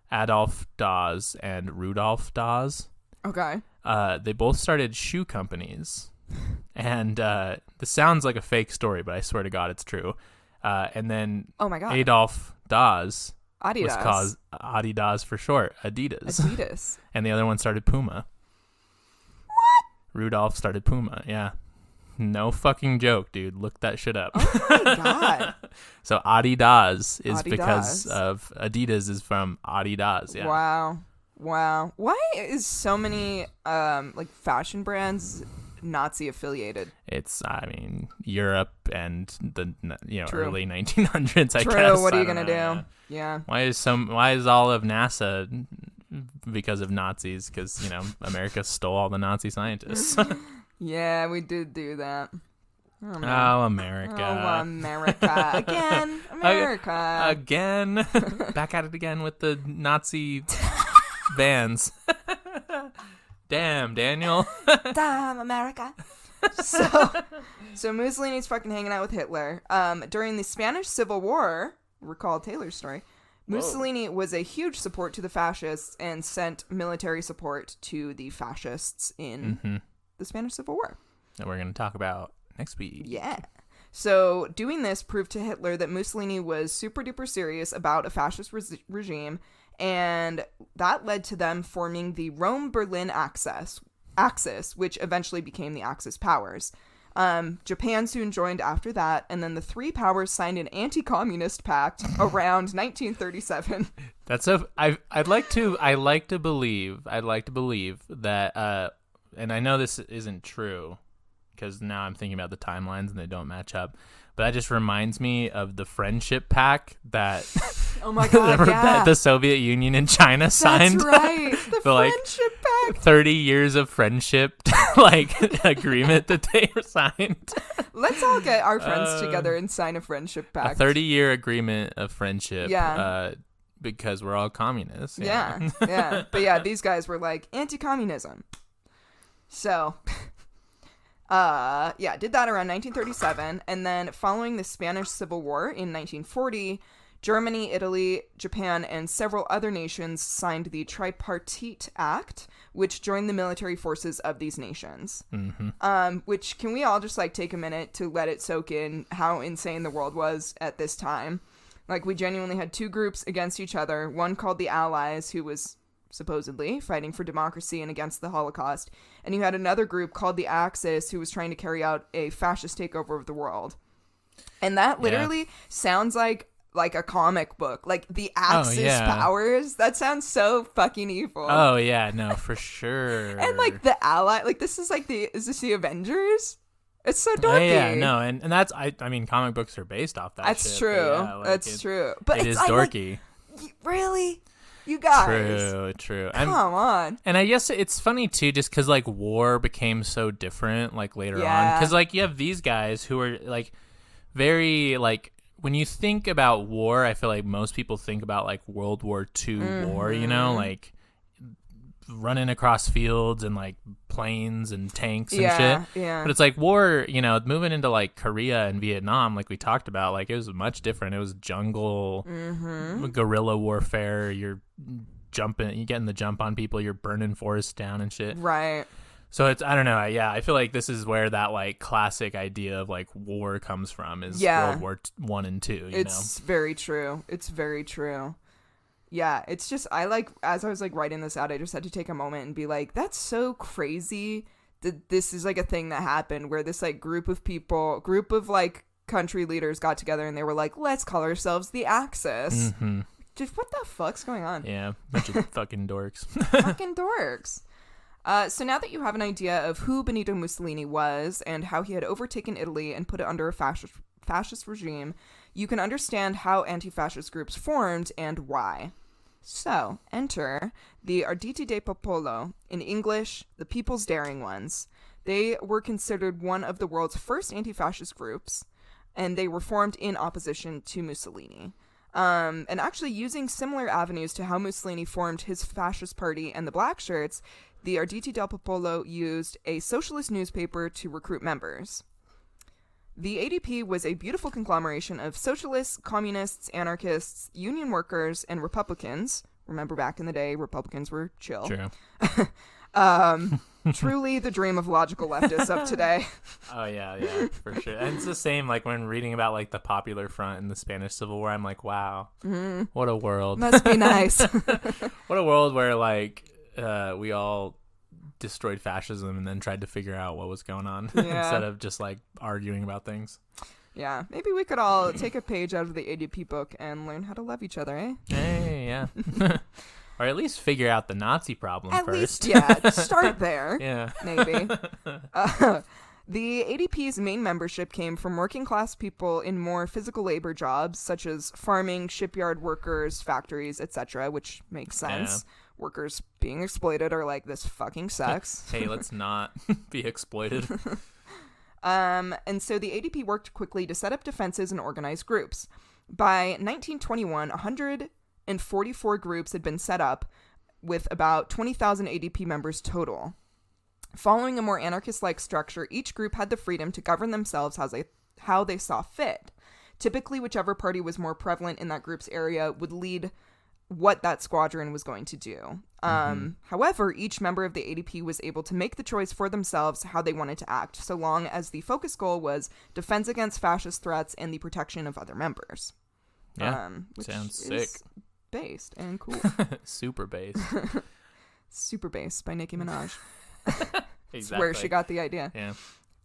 [SPEAKER 3] Adolf Dawes and Rudolf Dawes.
[SPEAKER 2] Okay.
[SPEAKER 3] They both started shoe companies. And this sounds like a fake story, but I swear to God it's true. And then
[SPEAKER 2] oh my God.
[SPEAKER 3] Adolf Dawes
[SPEAKER 2] Adidas.
[SPEAKER 3] was called Adidas for short, Adidas. And the other one started Puma.
[SPEAKER 2] What?
[SPEAKER 3] Rudolph started Puma, yeah. No fucking joke, dude. Look that shit up.
[SPEAKER 2] Oh my God.
[SPEAKER 3] So Adidas is
[SPEAKER 2] Adidas.
[SPEAKER 3] because of Adidas is from Adidas, yeah.
[SPEAKER 2] Wow. Why is so many like fashion brands Nazi affiliated?
[SPEAKER 3] It's, I mean, Europe and the
[SPEAKER 2] True.
[SPEAKER 3] early 1900s. I
[SPEAKER 2] True.
[SPEAKER 3] guess.
[SPEAKER 2] What are you
[SPEAKER 3] I don't
[SPEAKER 2] gonna
[SPEAKER 3] know,
[SPEAKER 2] do? Yeah.
[SPEAKER 3] Why is all of NASA because of Nazis? Because America stole all the Nazi scientists.
[SPEAKER 2] Yeah, we did do that. Oh, man.
[SPEAKER 3] Oh, America.
[SPEAKER 2] Oh, America. Again. America.
[SPEAKER 3] Again. Back at it again with the Nazi vans. Damn, Daniel.
[SPEAKER 2] Damn, America. So Mussolini's fucking hanging out with Hitler. During the Spanish Civil War, recall Taylor's story, Mussolini was a huge support to the fascists and sent military support to the fascists in the Spanish Civil War.
[SPEAKER 3] That we're going to talk about next week.
[SPEAKER 2] Yeah. So doing this proved to Hitler that Mussolini was super duper serious about a fascist regime, and that led to them forming the Rome-Berlin axis, which eventually became the Axis powers. Japan soon joined after that, and then the three powers signed an anti-communist pact around 1937.
[SPEAKER 3] That's I'd like to believe that and I know this isn't true because now I'm thinking about the timelines and they don't match up, but that just reminds me of the friendship pact that
[SPEAKER 2] oh my God,
[SPEAKER 3] that the Soviet Union and China signed.
[SPEAKER 2] That's right. The friendship pact.
[SPEAKER 3] 30 years of friendship agreement that they signed.
[SPEAKER 2] Let's all get our friends together and sign a friendship pact.
[SPEAKER 3] A 30-year agreement of friendship.
[SPEAKER 2] Yeah.
[SPEAKER 3] Because we're all communists.
[SPEAKER 2] Yeah. But yeah, these guys were like anti-communism. So, did that around 1937, and then following the Spanish Civil War in 1940, Germany, Italy, Japan, and several other nations signed the Tripartite Act, which joined the military forces of these nations. Which, can we all just take a minute to let it soak in how insane the world was at this time? We genuinely had two groups against each other, one called the Allies, who was supposedly fighting for democracy and against the Holocaust, and you had another group called the Axis, who was trying to carry out a fascist takeover of the world. And that literally sounds like a comic book, the Axis powers. That sounds so fucking evil.
[SPEAKER 3] Oh yeah, no, for sure.
[SPEAKER 2] And the Ally, this is is this the Avengers? It's so dorky.
[SPEAKER 3] Yeah, no, and that's I mean, comic books are based off that.
[SPEAKER 2] That's
[SPEAKER 3] shit,
[SPEAKER 2] true.
[SPEAKER 3] Yeah, like,
[SPEAKER 2] That's true. But
[SPEAKER 3] it
[SPEAKER 2] it's
[SPEAKER 3] is dorky.
[SPEAKER 2] Really, you guys?
[SPEAKER 3] True.
[SPEAKER 2] Come on.
[SPEAKER 3] And I guess it's funny too, just because like war became so different like later on, because like you have these guys who are like very like. When you think about war, I feel like most people think about like World War II war, you know, like running across fields and like planes and tanks and shit.
[SPEAKER 2] Yeah.
[SPEAKER 3] But it's like war, you know, moving into like Korea and Vietnam, like we talked about, like it was much different. It was jungle, guerrilla warfare. You're jumping, you're getting the jump on people. You're burning forests down and shit.
[SPEAKER 2] Right.
[SPEAKER 3] So it's, I don't know. Yeah, I feel like this is where that like classic idea of like war comes from is World War I and II.
[SPEAKER 2] It's very true. It's very true. Yeah, it's just, I like, as I was like writing this out, I just had to take a moment and be like, that's so crazy that this is like a thing that happened where this like group of like country leaders got together and they were like, let's call ourselves the Axis. Just what the fuck's going on?
[SPEAKER 3] Yeah, bunch of fucking dorks.
[SPEAKER 2] Fucking dorks. So now that you have an idea of who Benito Mussolini was and how he had overtaken Italy and put it under a fascist regime, you can understand how anti-fascist groups formed and why. So, enter the Arditi del Popolo, in English, the People's Daring Ones. They were considered one of the world's first anti-fascist groups, and they were formed in opposition to Mussolini. And actually using similar avenues to how Mussolini formed his fascist party and the Black Shirts, the Arditi del Popolo used a socialist newspaper to recruit members. The ADP was a beautiful conglomeration of socialists, communists, anarchists, union workers, and Republicans. Remember back in the day, Republicans were chill.
[SPEAKER 3] True.
[SPEAKER 2] Truly the dream of logical leftists of today.
[SPEAKER 3] Oh, yeah, for sure. And it's the same, like, when reading about, like, the Popular Front in the Spanish Civil War, I'm like, wow, what a world.
[SPEAKER 2] Must be nice.
[SPEAKER 3] What a world where, like, we all destroyed fascism and then tried to figure out what was going on instead of just, like, arguing about things.
[SPEAKER 2] Yeah, maybe we could all take a page out of the ADP book and learn how to love each other, eh?
[SPEAKER 3] Hey, yeah. Or at least figure out the Nazi problem
[SPEAKER 2] at
[SPEAKER 3] first.
[SPEAKER 2] Least, yeah, start there.
[SPEAKER 3] Yeah.
[SPEAKER 2] Maybe. The ADP's main membership came from working class people in more physical labor jobs, such as farming, shipyard workers, factories, etc., which makes sense. Yeah. Workers being exploited are like, this fucking sucks.
[SPEAKER 3] Hey, let's not be exploited.
[SPEAKER 2] And so the ADP worked quickly to set up defenses and organize groups. By 1921, 144 groups had been set up, with about 20,000 ADP members total. Following a more anarchist-like structure, each group had the freedom to govern themselves how they saw fit. Typically, whichever party was more prevalent in that group's area would lead what that squadron was going to do. However, each member of the ADP was able to make the choice for themselves how they wanted to act, so long as the focus goal was defense against fascist threats and the protection of other members.
[SPEAKER 3] Yeah,
[SPEAKER 2] which
[SPEAKER 3] sounds sick.
[SPEAKER 2] Based and cool.
[SPEAKER 3] Super based.
[SPEAKER 2] Super Based by Nicki Minaj.
[SPEAKER 3] Exactly.
[SPEAKER 2] That's where she got the idea.
[SPEAKER 3] Yeah.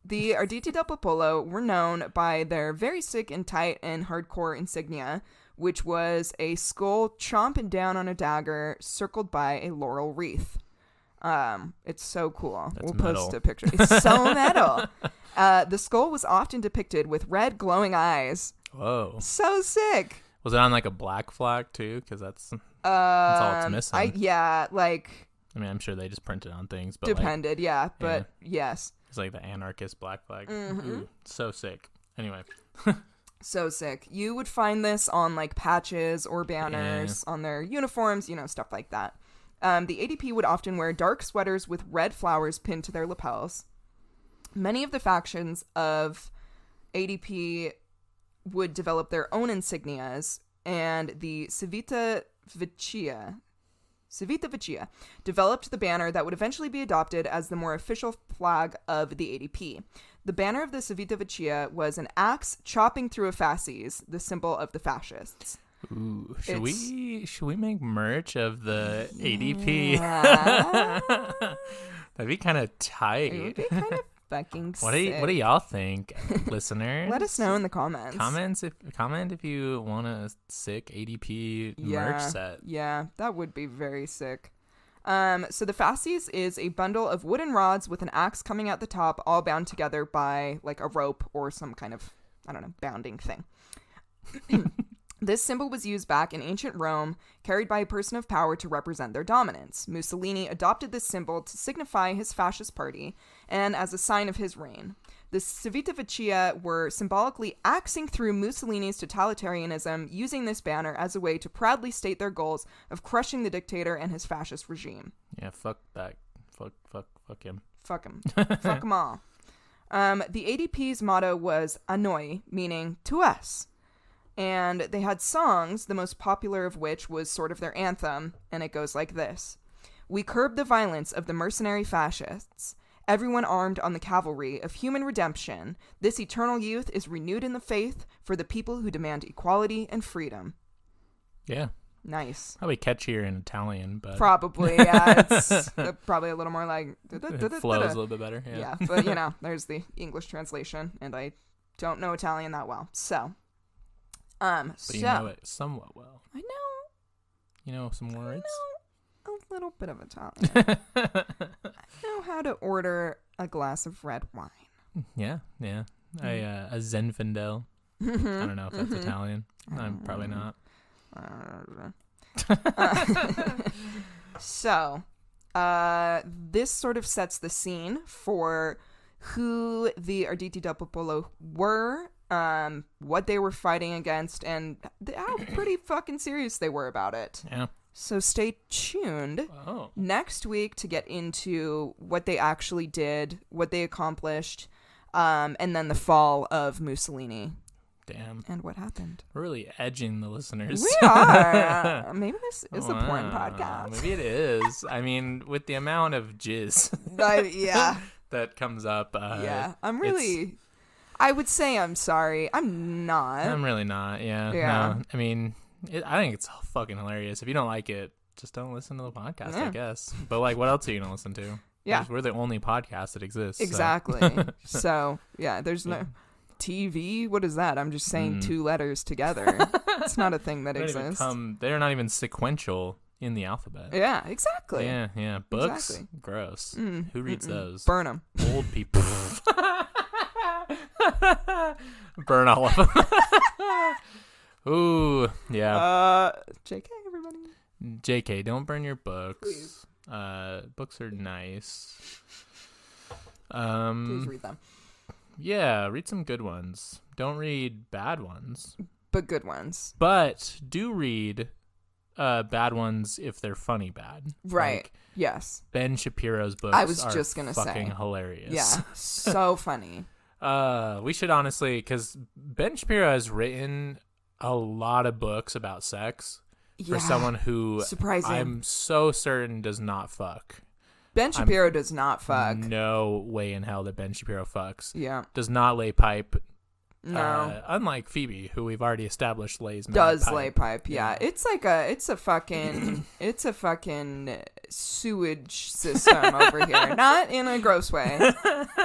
[SPEAKER 2] The Arditi del Popolo were known by their very sick and tight and hardcore insignia, which was a skull chomping down on a dagger circled by a laurel wreath. It's so cool.
[SPEAKER 3] That's
[SPEAKER 2] we'll
[SPEAKER 3] metal.
[SPEAKER 2] Post a picture. It's so metal. The skull was often depicted with red glowing eyes.
[SPEAKER 3] Whoa.
[SPEAKER 2] So sick.
[SPEAKER 3] Was it on like a black flag too? Because that's all it's missing.
[SPEAKER 2] I
[SPEAKER 3] mean, I'm sure they just printed on things, but
[SPEAKER 2] depended, but yes.
[SPEAKER 3] It's like the anarchist black flag. Ooh, so sick. Anyway.
[SPEAKER 2] So sick. You would find this on like patches or banners on their uniforms, stuff like that. The ADP would often wear dark sweaters with red flowers pinned to their lapels. Many of the factions of ADP would develop their own insignias, and the Civita Vecchia developed the banner that would eventually be adopted as the more official flag of the ADP. The banner of the Civita Vecchia was an axe chopping through a fasces, the symbol of the fascists.
[SPEAKER 3] Ooh, should we make merch of the ADP? That'd be kind of tight.
[SPEAKER 2] It would be kind of fucking
[SPEAKER 3] What
[SPEAKER 2] sick.
[SPEAKER 3] do y'all think, listeners?
[SPEAKER 2] Let us know in the comments.
[SPEAKER 3] Comment if you want a sick ADP merch set.
[SPEAKER 2] Yeah, that would be very sick. So the fasces is a bundle of wooden rods with an axe coming out the top, all bound together by like a rope or some kind of, I don't know, bounding thing. This symbol was used back in ancient Rome, carried by a person of power to represent their dominance. Mussolini adopted this symbol to signify his fascist party and as a sign of his reign. The Civita Vecchia were symbolically axing through Mussolini's totalitarianism, using this banner as a way to proudly state their goals of crushing the dictator and his fascist regime.
[SPEAKER 3] Yeah, fuck that. Fuck him.
[SPEAKER 2] Fuck him. Fuck them all. The ADP's motto was a noi, meaning to us. And they had songs, the most popular of which was sort of their anthem, and it goes like this. We curb the violence of the mercenary fascists. Everyone armed on the cavalry of human redemption. This eternal youth is renewed in the faith for the people who demand equality and freedom.
[SPEAKER 3] Yeah.
[SPEAKER 2] Nice.
[SPEAKER 3] Probably catchier in Italian, but...
[SPEAKER 2] Probably, yeah. It's probably a little more like...
[SPEAKER 3] It flows a little bit better,
[SPEAKER 2] Yeah, but, you know, there's the English translation, and I don't know Italian that well, so...
[SPEAKER 3] But you know it somewhat well.
[SPEAKER 2] I know.
[SPEAKER 3] You know some words?
[SPEAKER 2] I know a little bit of Italian. I know how to order a glass of red wine.
[SPEAKER 3] Yeah. A Zinfandel. I don't know if that's Italian. I'm probably not.
[SPEAKER 2] So, this sort of sets the scene for who the Arditi del Popolo were, what they were fighting against, and how pretty fucking serious they were about it.
[SPEAKER 3] Yeah.
[SPEAKER 2] So stay tuned next week to get into what they actually did, what they accomplished, and then the fall of Mussolini.
[SPEAKER 3] Damn.
[SPEAKER 2] And what happened.
[SPEAKER 3] We're really edging the listeners.
[SPEAKER 2] We are. Maybe this is a porn podcast.
[SPEAKER 3] Maybe it is. I mean, with the amount of jizz
[SPEAKER 2] yeah.
[SPEAKER 3] that comes up.
[SPEAKER 2] Yeah. I'm really... I would say I'm sorry. I'm not.
[SPEAKER 3] I'm really not, yeah. No, I mean, I think it's fucking hilarious. If you don't like it, just don't listen to the podcast, I guess. But, like, what else are you going to listen to?
[SPEAKER 2] Yeah.
[SPEAKER 3] We're the only podcast that exists.
[SPEAKER 2] Exactly. So, yeah, there's no... TV? What is that? I'm just saying two letters together. It's not a thing that exists.
[SPEAKER 3] They're not even sequential in the alphabet.
[SPEAKER 2] Yeah, exactly.
[SPEAKER 3] Yeah. Books?
[SPEAKER 2] Exactly.
[SPEAKER 3] Gross. Who reads those?
[SPEAKER 2] Burn them.
[SPEAKER 3] Old people. Burn all of them. Ooh, yeah.
[SPEAKER 2] JK, everybody.
[SPEAKER 3] JK, don't burn your books.
[SPEAKER 2] Please.
[SPEAKER 3] Books are nice.
[SPEAKER 2] Please read them.
[SPEAKER 3] Yeah, read some good ones. Don't read bad ones.
[SPEAKER 2] But good ones.
[SPEAKER 3] But do read bad ones if they're funny bad.
[SPEAKER 2] Right.
[SPEAKER 3] Like,
[SPEAKER 2] yes.
[SPEAKER 3] Ben Shapiro's books
[SPEAKER 2] I was
[SPEAKER 3] are
[SPEAKER 2] just gonna
[SPEAKER 3] fucking
[SPEAKER 2] say.
[SPEAKER 3] hilarious.
[SPEAKER 2] Yeah. So funny.
[SPEAKER 3] We should honestly, because Ben Shapiro has written a lot of books about sex for someone who
[SPEAKER 2] surprising.
[SPEAKER 3] I'm so certain does not fuck.
[SPEAKER 2] Ben Shapiro does not fuck.
[SPEAKER 3] No way in hell that Ben Shapiro fucks.
[SPEAKER 2] Yeah.
[SPEAKER 3] Does not lay pipe.
[SPEAKER 2] No.
[SPEAKER 3] Unlike Phoebe, who we've already established lays mad pipe.
[SPEAKER 2] Lay pipe. Yeah. It's a fucking sewage system over here. Not in a gross way.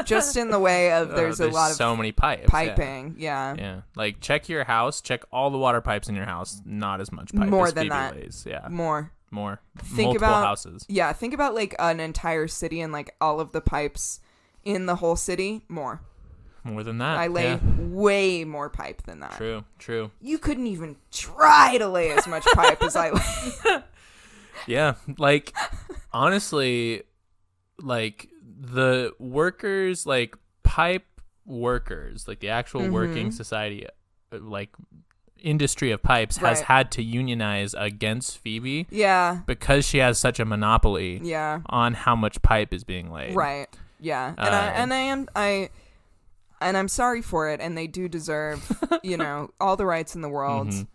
[SPEAKER 2] Just in the way of there's a lot of
[SPEAKER 3] so many pipes.
[SPEAKER 2] piping. Yeah.
[SPEAKER 3] Like check your house, check all the water pipes in your house. Not as much pipe
[SPEAKER 2] More
[SPEAKER 3] as
[SPEAKER 2] than
[SPEAKER 3] Phoebe
[SPEAKER 2] that.
[SPEAKER 3] lays. Yeah.
[SPEAKER 2] More. Think
[SPEAKER 3] Multiple
[SPEAKER 2] about
[SPEAKER 3] houses.
[SPEAKER 2] Yeah, think about like an entire city and like all of the pipes in the whole city. More
[SPEAKER 3] than that.
[SPEAKER 2] I lay way more pipe than that.
[SPEAKER 3] True.
[SPEAKER 2] You couldn't even try to lay as much pipe as I lay.
[SPEAKER 3] Yeah, like honestly, like the workers, like pipe workers, like the actual working society, like industry of pipes has had to unionize against Phoebe.
[SPEAKER 2] Yeah.
[SPEAKER 3] Because she has such a monopoly.
[SPEAKER 2] Yeah.
[SPEAKER 3] On how much pipe is being laid.
[SPEAKER 2] Right. Yeah. And I'm sorry for it, and they do deserve, all the rights in the world.
[SPEAKER 3] Just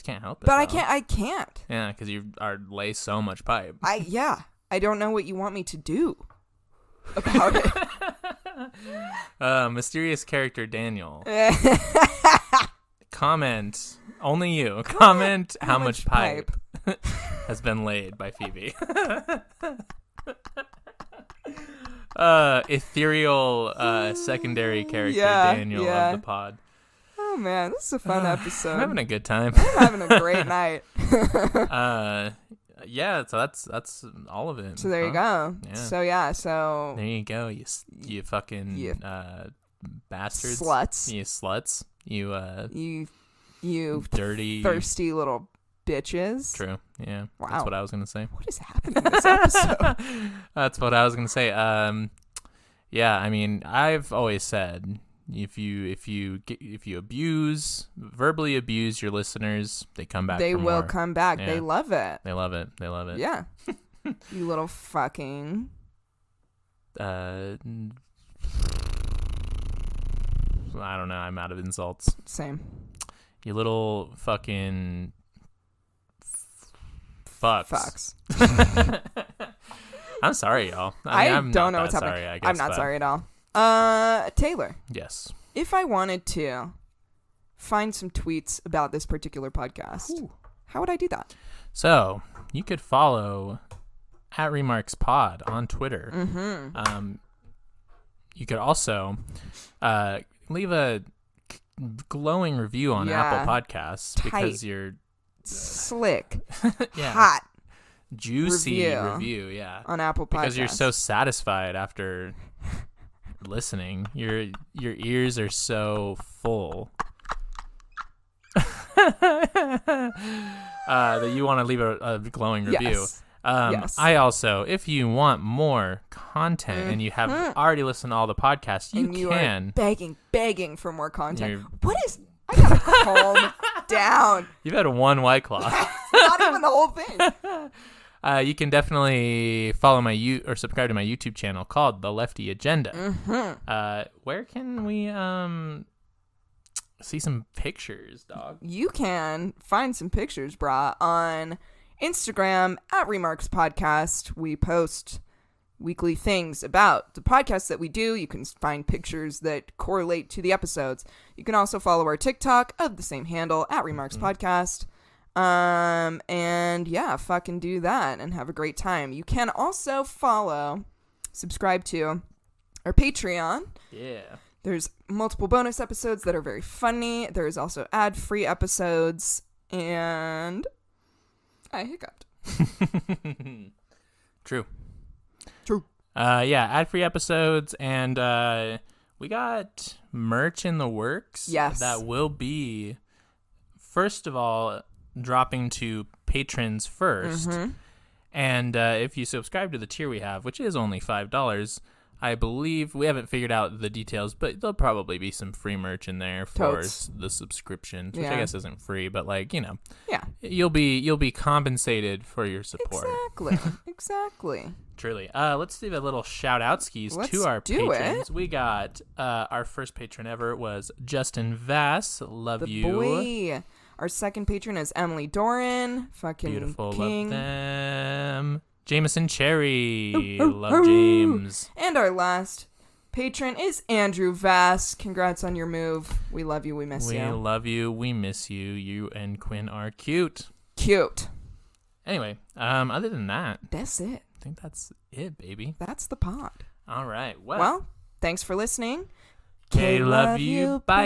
[SPEAKER 3] can't help it.
[SPEAKER 2] But
[SPEAKER 3] though.
[SPEAKER 2] I can't.
[SPEAKER 3] Yeah, because you lay so much pipe.
[SPEAKER 2] I don't know what you want me to do about it.
[SPEAKER 3] Mysterious character Daniel. Comment, only you. Comment how much pipe has been laid by Phoebe. Ethereal secondary character Daniel of the pod.
[SPEAKER 2] Oh man, this is a fun episode.
[SPEAKER 3] I'm having a good time.
[SPEAKER 2] I'm having a great night.
[SPEAKER 3] Yeah, so that's all of it.
[SPEAKER 2] So there you go.
[SPEAKER 3] Yeah.
[SPEAKER 2] So
[SPEAKER 3] there you go. You fucking bastards.
[SPEAKER 2] Sluts.
[SPEAKER 3] You sluts.
[SPEAKER 2] You
[SPEAKER 3] dirty
[SPEAKER 2] thirsty little bitches.
[SPEAKER 3] True. Yeah.
[SPEAKER 2] Wow.
[SPEAKER 3] That's what I was gonna say.
[SPEAKER 2] What is happening in this episode?
[SPEAKER 3] That's what I was gonna say. Yeah. I mean, I've always said if you verbally abuse your listeners, they come back.
[SPEAKER 2] They
[SPEAKER 3] for
[SPEAKER 2] will
[SPEAKER 3] more.
[SPEAKER 2] come back.
[SPEAKER 3] Yeah.
[SPEAKER 2] They love it.
[SPEAKER 3] They love it. They love it.
[SPEAKER 2] Yeah. You little fucking.
[SPEAKER 3] I don't know. I'm out of insults.
[SPEAKER 2] Same.
[SPEAKER 3] You little fucking fucks. I'm sorry, y'all. I'm
[SPEAKER 2] don't know
[SPEAKER 3] not
[SPEAKER 2] what's
[SPEAKER 3] that
[SPEAKER 2] happening.
[SPEAKER 3] sorry, I guess,
[SPEAKER 2] I'm not
[SPEAKER 3] but-
[SPEAKER 2] sorry at all. Taylor,
[SPEAKER 3] Yes.
[SPEAKER 2] if I wanted to find some tweets about this particular podcast, how would I do that?
[SPEAKER 3] So you could follow @RemarksPod on Twitter.
[SPEAKER 2] Mm-hmm.
[SPEAKER 3] You could also leave a glowing review on Apple Podcasts because you're
[SPEAKER 2] slick,
[SPEAKER 3] yeah,
[SPEAKER 2] hot
[SPEAKER 3] juicy review, yeah,
[SPEAKER 2] on Apple Podcasts
[SPEAKER 3] because you're so satisfied after listening. Your ears are so full that you want to leave a glowing review.
[SPEAKER 2] Yes. Yes.
[SPEAKER 3] I also, if you want more content and you have already listened to all the podcasts, you can.
[SPEAKER 2] Are begging for more content. I gotta calm down.
[SPEAKER 3] You've had one White Claw.
[SPEAKER 2] Not even the whole thing.
[SPEAKER 3] You can definitely follow or subscribe to my YouTube channel called The Lefty Agenda.
[SPEAKER 2] Mm-hmm.
[SPEAKER 3] Where can we see some pictures, dog?
[SPEAKER 2] You can find some pictures, brah, on Instagram @Remarks Podcast. We post weekly things about the podcasts that we do. You can find pictures that correlate to the episodes. You can also follow our TikTok of the same handle @Remarks Podcast. And yeah, fucking do that and have a great time. You can also subscribe to our Patreon.
[SPEAKER 3] Yeah.
[SPEAKER 2] There's multiple bonus episodes that are very funny. There's also ad-free episodes, and I hiccuped.
[SPEAKER 3] True.
[SPEAKER 2] Yeah,
[SPEAKER 3] ad-free episodes, and we got merch in the works.
[SPEAKER 2] Yes.
[SPEAKER 3] That will be, first of all, dropping to patrons first.
[SPEAKER 2] Mm-hmm.
[SPEAKER 3] And if you subscribe to the tier we have, which is only $5, I believe, we haven't figured out the details, but there'll probably be some free merch in there for the subscriptions, which I guess isn't free, but
[SPEAKER 2] yeah,
[SPEAKER 3] you'll be compensated for your support.
[SPEAKER 2] Exactly.
[SPEAKER 3] Truly. Let's do a little shout out skis to our patrons. We got our first patron ever was Justin Vass. Love you.
[SPEAKER 2] Boy. Our second patron is Emily Doran. Fucking
[SPEAKER 3] beautiful.
[SPEAKER 2] king.
[SPEAKER 3] Love them. Jameson Cherry. Love James.
[SPEAKER 2] And our last patron is Andrew Vass. Congrats on your move. We love you. We miss you.
[SPEAKER 3] We love you. We miss you. You and Quinn are cute.
[SPEAKER 2] Anyway,
[SPEAKER 3] other than that,
[SPEAKER 2] that's it.
[SPEAKER 3] I think that's it, baby.
[SPEAKER 2] That's the pod.
[SPEAKER 3] All right.
[SPEAKER 2] Well, thanks for listening.
[SPEAKER 3] Love you. Bye.